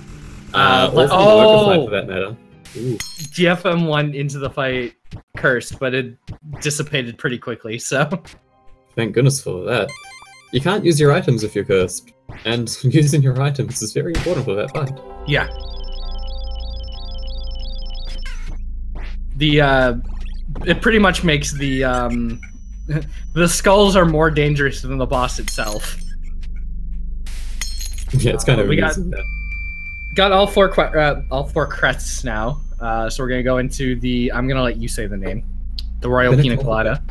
or from the worker fight for that matter. Ooh. GFM went into the fight cursed, but it dissipated pretty quickly, so. Thank goodness for that. You can't use your items if you're cursed, and using your items is very important for that fight. Yeah. It pretty much makes the skulls are more dangerous than the boss itself. Yeah, it's kind of we got all four crests now. So we're gonna go into the. I'm gonna let you say the name. The Royal Pina Colada.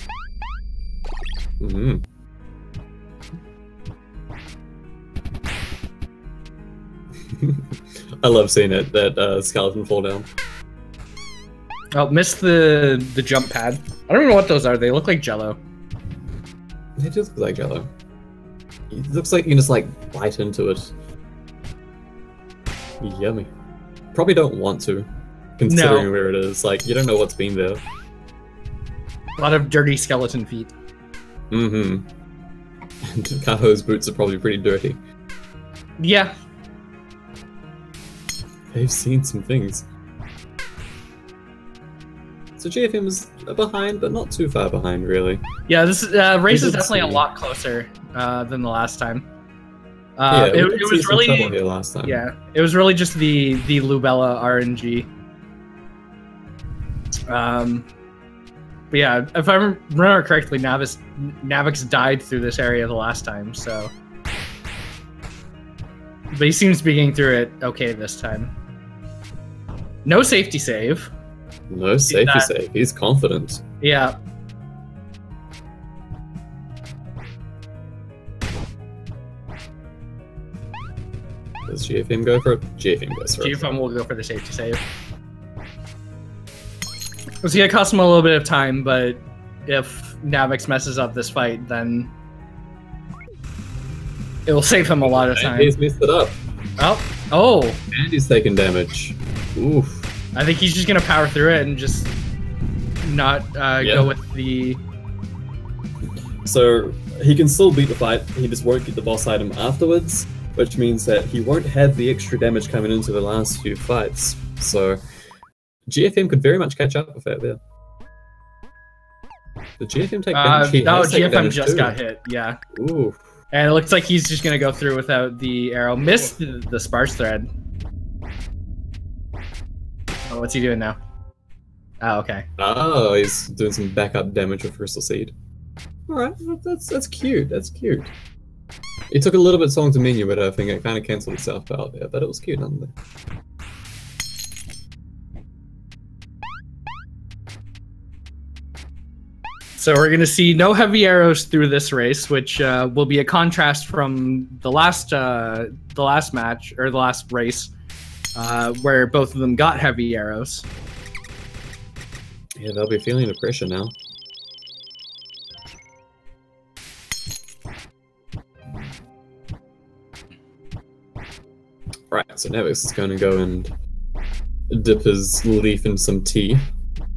I love seeing it. That skeleton fall down. Oh, missed the jump pad. I don't know what those are. They look like Jello. They do look like Jello. It looks like you can just like bite into it. Yummy. Probably don't want to, considering where it is. Like, you don't know what's been there. A lot of dirty skeleton feet. And Kaho's boots are probably pretty dirty. Yeah. They've seen some things. So GFM is behind, but not too far behind, really. Yeah, this race is definitely a lot closer than the last time. Yeah, it was really here last time. Yeah, it was really just the Lubella RNG. But yeah, if I remember correctly, Navix died through this area the last time, so. But he seems to be getting through it okay this time. No safety save. No safety save. He's confident. Yeah. Does GFM go for it? GFM goes for it. GFM will go for the safety save. It's gonna cost him a little bit of time, but if Navix messes up this fight, then it will save him a lot of time. He's messed it up. Oh! And he's taking damage. Oof. I think he's just gonna power through it and just not go with the... So, he can still beat the fight, he just won't get the boss item afterwards, which means that he won't have the extra damage coming into the last few fights. So, GFM could very much catch up with that there. Did GFM take damage? No, GFM just got hit, yeah. Ooh. And it looks like he's just gonna go through without the arrow. Missed the sparse thread. Oh, what's he doing now? Oh, okay. Oh, he's doing some backup damage with Crystal Seed. Alright, that's cute, that's cute. It took a little bit long to menu, but I think it kind of cancelled itself out there, but it was cute nonetheless. So we're going to see no heavy arrows through this race, which will be a contrast from the last match, or the last race, where both of them got heavy arrows. Yeah, they'll be feeling the pressure now. Right, so Navix is going to go and dip his leaf in some tea.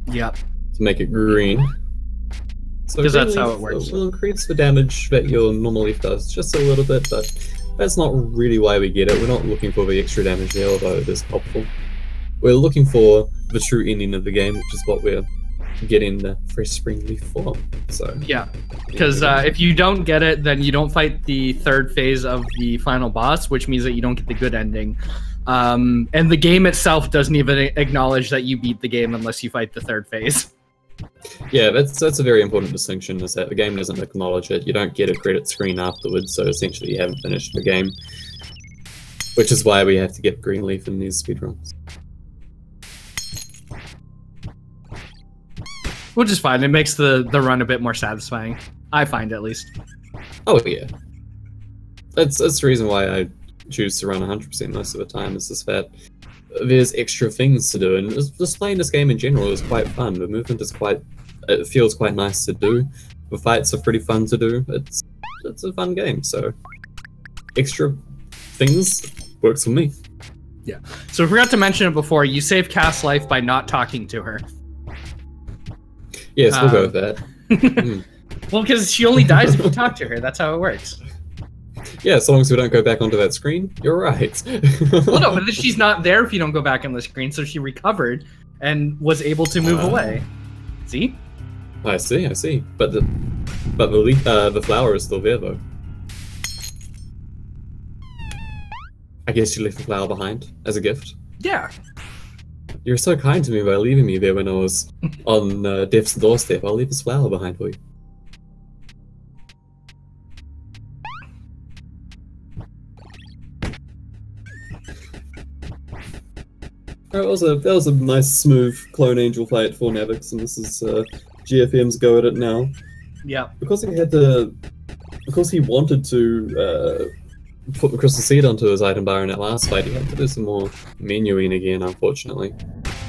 Yep. To make it green. So because that's how it works. Will increase the damage that your normal leaf does, just a little bit, but that's not really why we get it. We're not looking for the extra damage there, although it is helpful. We're looking for the true ending of the game, which is what we're getting the fresh spring leaf for. So yeah, because if you don't get it, then you don't fight the third phase of the final boss, which means that you don't get the good ending. And the game itself doesn't even acknowledge that you beat the game unless you fight the third phase. Yeah, that's a very important distinction, is that the game doesn't acknowledge it. You don't get a credit screen afterwards, so essentially you haven't finished the game. Which is why we have to get green leaf in these speedruns. Which is fine. It makes the run a bit more satisfying. I find, at least. Oh yeah. That's the reason why I choose to run 100% most of the time, is just that there's extra things to do, and just playing this game in general is quite fun. The movement is it feels quite nice to do. The fights are pretty fun to do. It's a fun game, so extra things works for me. Yeah. So I forgot to mention it before, you save Cass' life by not talking to her. Yes, we'll go with that. Well, because she only dies if you talk to her. That's how it works. Yeah, as long as we don't go back onto that screen, you're right. Well, no, but she's not there if you don't go back on the screen, so she recovered and was able to move away. See? I see. But the flower is still there, though. I guess you left the flower behind as a gift. Yeah. You're so kind to me by leaving me there when I was on death's doorstep. I'll leave this flower behind for you. Alright, that was a nice, smooth Clone Angel fight for Navix, and this is GFM's go at it now. Yeah. Because he wanted to put the Crystal Seed onto his item bar in that last fight, he had to do some more menuing again, unfortunately.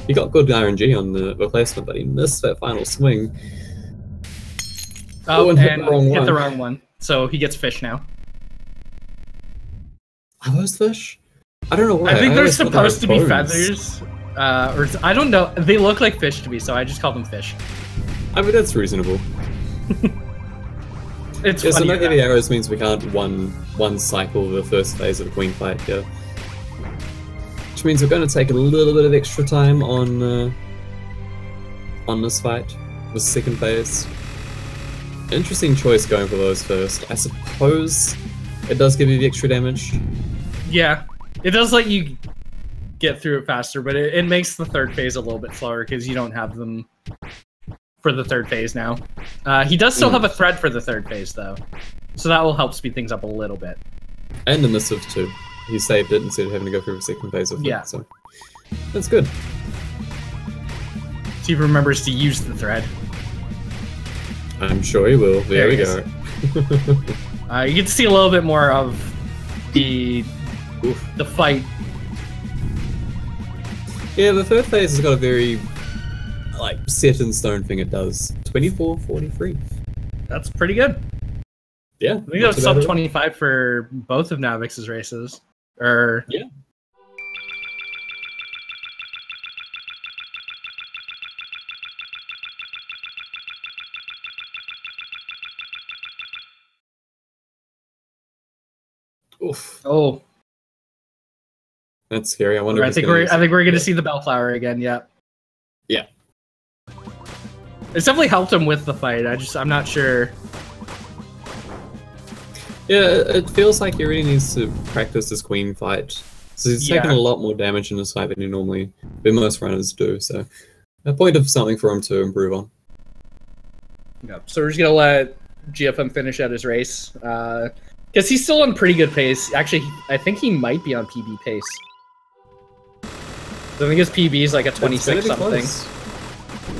He got good RNG on the replacement, but he missed that final swing. Oh, and hit the wrong one. So he gets fish now. Are those fish? I don't know why. I think they're supposed to be feathers. Or I don't know. They look like fish to me, so I just call them fish. I mean, that's reasonable. It's yeah, so funny. no heavy arrows means we can't one cycle the first phase of the Queen fight here. Which means we're going to take a little bit of extra time on this fight, the second phase. Interesting choice going for those first. I suppose it does give you the extra damage. Yeah, it does let you get through it faster, but it makes the third phase a little bit slower because you don't have them for the third phase now. He does still have a thread for the third phase, though, so that will help speed things up a little bit. And a missive, too. He saved it instead of having to go through the second phase of it, so that's good. So he remembers to use the thread. I'm sure he will. There we go. You get to see a little bit more of the fight. Yeah, the third phase has got a very set in stone thing it does. 24:43. That's pretty good. Yeah. I think that was sub 25 for both of Navix's races. Yeah. Oof. Oh. That's scary. I wonder. I think we're going to see the Bellflower again. Yeah. Yeah. It's definitely helped him with the fight. I'm not sure. Yeah, it feels like he really needs to practice this Queen fight. So he's taking a lot more damage in this fight than most runners do. So A point of something for him to improve on. Yep. So we're just gonna let GFM finish out his race because he's still on pretty good pace. Actually, I think he might be on PB pace. I think his PB is like a 26 something. Close.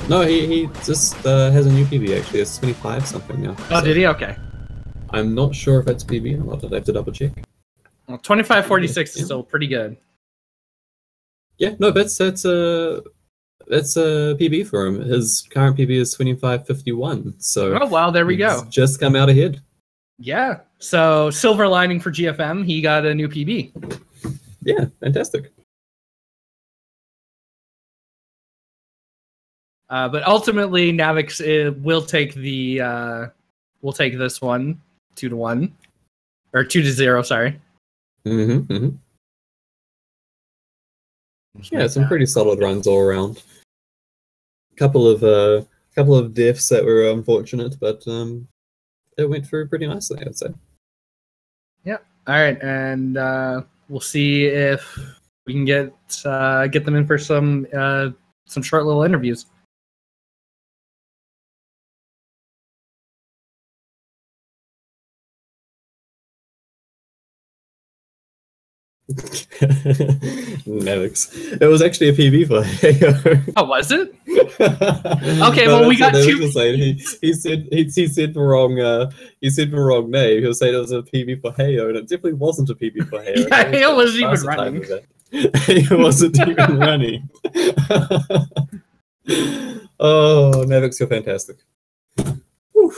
No, he just has a new PB actually. It's 25 something now. Oh, so did he? Okay. I'm not sure if it's PB or not. I'd have to double check. Well, 25.46 is still pretty good. Yeah, no, that's a PB for him. His current PB is 25.51. So oh wow, there we go. Just come out ahead. Yeah. So silver lining for GFM, he got a new PB. Yeah, fantastic. But ultimately, Navix will take this one 2-1 or 2-0. Sorry. Yeah, some pretty solid runs all around. Couple of deaths that were unfortunate, but it went through pretty nicely, I'd say. Yeah. All right, and we'll see if we can get them in for some short little interviews. Navix. It was actually a PB for Heyo. Oh, was it? Okay, no, well we got two. He said the wrong name. He was saying it was a PB for Heyo, and it definitely wasn't a PB for Heyo. Yeah, Heyo wasn't even running. Heyo wasn't even running. Oh, Navix, you're fantastic. Whew.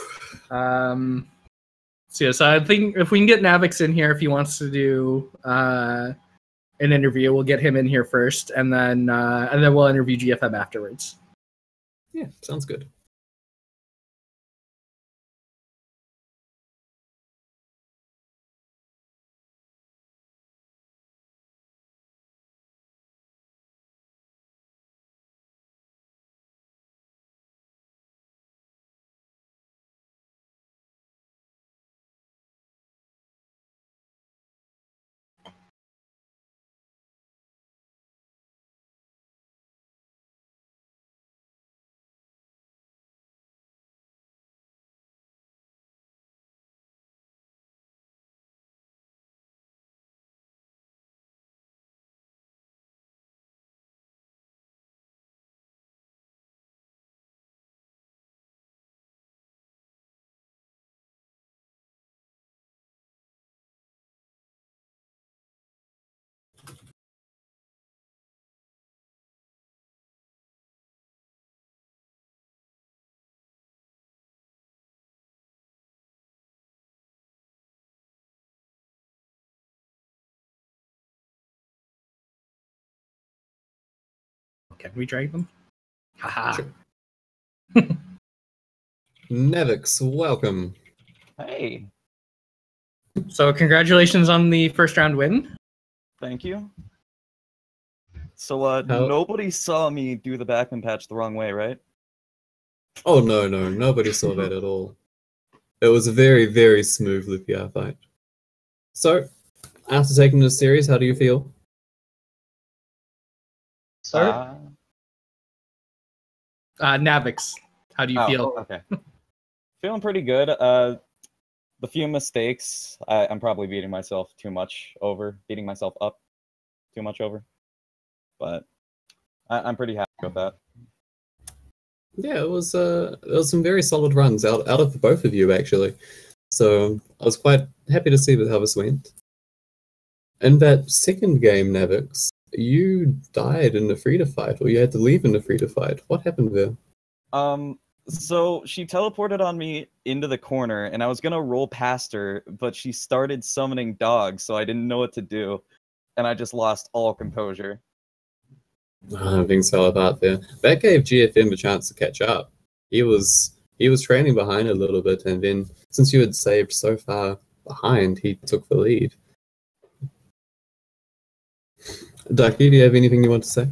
So I think if we can get Navix in here, if he wants to do an interview, we'll get him in here first, and then we'll interview GFM afterwards. Yeah, sounds good. Can we drag them? Haha. Sure. Navix, welcome. Hey. So congratulations on the first round win. Thank you. So nobody saw me do the backman patch the wrong way, right? Oh no, nobody saw that at all. It was a very, very smooth Lupia fight. So, after taking this series, how do you feel? Sir? Navix, how do you feel? Okay. Feeling pretty good. The few mistakes, I'm probably beating myself up too much over. But I'm pretty happy with that. Yeah, it was some very solid runs out of the both of you, actually. So I was quite happy to see how this went. In that second game, Navix, you died in the free-to fight, or you had to leave in the free-to fight. What happened there? So she teleported on me into the corner, and I was gonna roll past her, but she started summoning dogs, so I didn't know what to do, and I just lost all composure. I'm being so about there. That gave GFM a chance to catch up. He was trailing behind a little bit, and then since you had saved so far behind, he took the lead. Ducky, do you have anything you want to say?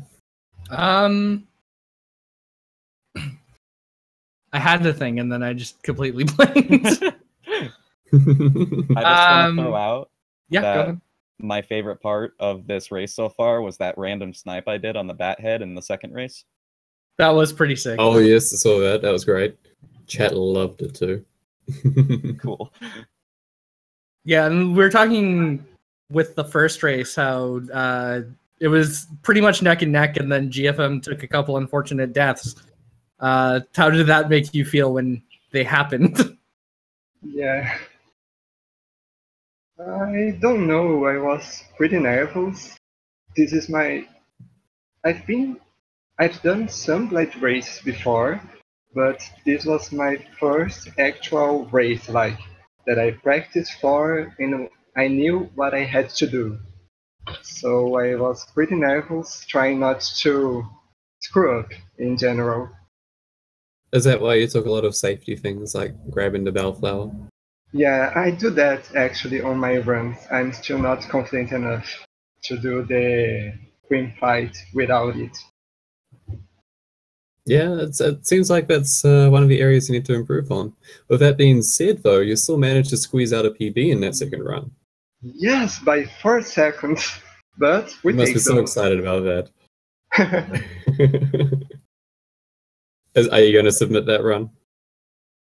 I had the thing, and then I just completely blanked. I just want to throw out go ahead. My favorite part of this race so far was that random snipe I did on the bat head in the second race. That was pretty sick. Oh yes, I saw that. That was great. Chat loved it too. Cool. Yeah, and we were talking with the first race how it was pretty much neck and neck, and then GFM took a couple unfortunate deaths. How did that make you feel when they happened? Yeah. I don't know. I was pretty nervous. This is my. I've done some blade race before, but this was my first actual race, like that I practiced for, and I knew what I had to do. So I was pretty nervous, trying not to screw up in general. Is that why you took a lot of safety things like grabbing the bellflower? Yeah, I do that actually on my runs. I'm still not confident enough to do the queen fight without it. Yeah, it seems like that's one of the areas you need to improve on. With that being said, though, you still managed to squeeze out a PB in that second run. Yes, by 4 seconds, but we You must take be so them. excited about that. Are you going to submit that run?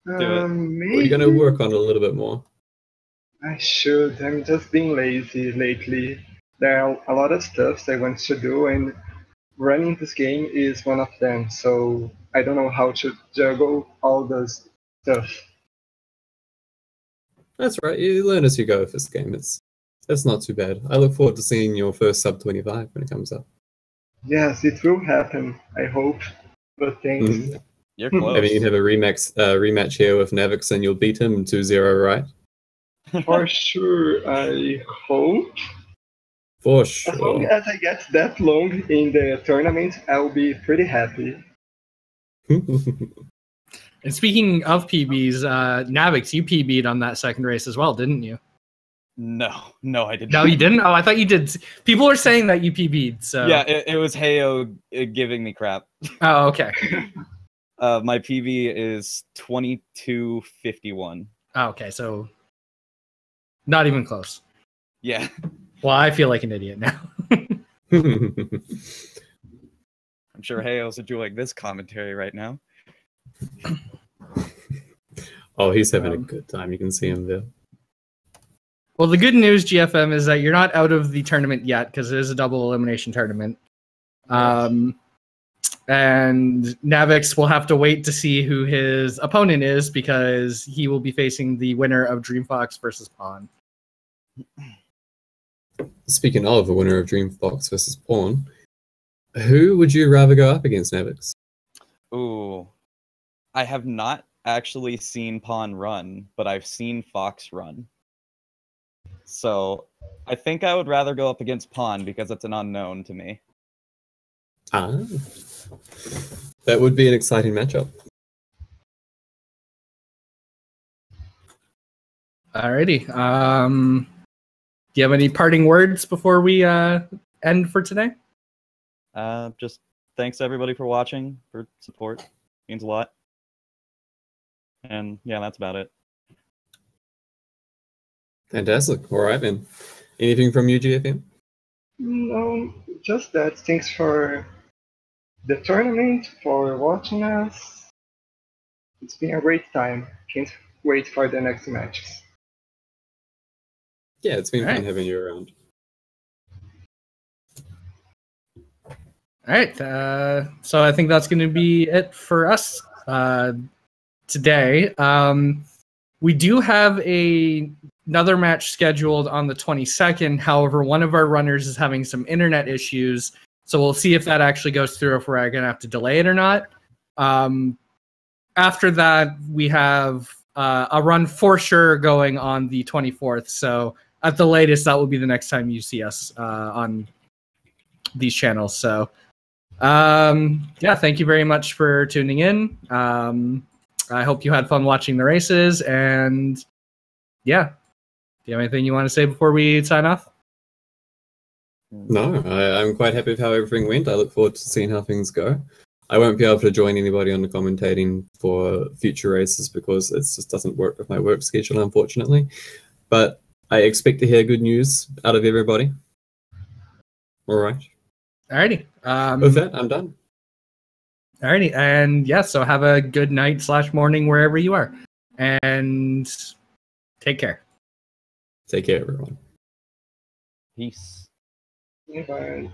Or are you going to Maybe work on it a little bit more? I should. I'm just being lazy lately. There are a lot of stuff I want to do, and running this game is one of them. So I don't know how to juggle all this stuff. That's right. You learn as you go with this game. It's not too bad. I look forward to seeing your first sub 25 when it comes up. Yes, it will happen. I hope. But thanks. Mhm. You're close. I mean, you can have a rematch here with Navix and you'll beat him 2-0, right? For sure, I hope. For As long sure. as I get that long in the tournament, I'll be pretty happy. And speaking of PBs, Navix, you PB'd on that second race as well, didn't you? No, I didn't. No, you didn't? Oh, I thought you did. People were saying that you PB'd, so... Yeah, it was Heyo giving me crap. Oh, okay. My PB is 22:51. Oh, okay, so... Not even close. Yeah. Well, I feel like an idiot now. I'm sure Heyo's enjoying this commentary right now. Oh, he's having a good time. You can see him there. Well, the good news, GFM, is that you're not out of the tournament yet, because it is a double elimination tournament. And Navix will have to wait to see who his opponent is, because he will be facing the winner of DreamFox versus Pawn. Speaking of the winner of Dreamfox versus Pawn, who would you rather go up against, Navix? Ooh. I have not actually seen Pawn run, but I've seen Fox run. So I think I would rather go up against Pawn because it's an unknown to me. Ah. That would be an exciting matchup. Alrighty. Do you have any parting words before we end for today? Just thanks everybody for watching, for support. Means a lot. And yeah, that's about it. Fantastic. All right, then. Anything from you, GFM? No, just that. Thanks for the tournament, for watching us. It's been a great time. Can't wait for the next matches. Yeah, it's been All fun right. having you around. All right. So I think that's going to be it for us today. We do have another match scheduled on the 22nd. However, one of our runners is having some internet issues. So we'll see if that actually goes through, if we're going to have to delay it or not. After that, we have a run for sure going on the 24th. So at the latest, that will be the next time you see us on these channels. So yeah, thank you very much for tuning in. I hope you had fun watching the races, and yeah, do you have anything you want to say before we sign off? No, I'm quite happy with how everything went. I look forward to seeing how things go. I won't be able to join anybody on the commentating for future races because it just doesn't work with my work schedule, unfortunately. But I expect to hear good news out of everybody. All right. Alrighty. With that, I'm done. Alrighty, and yeah, so have a good night/morning wherever you are, and take care. Take care, everyone. Peace. Bye.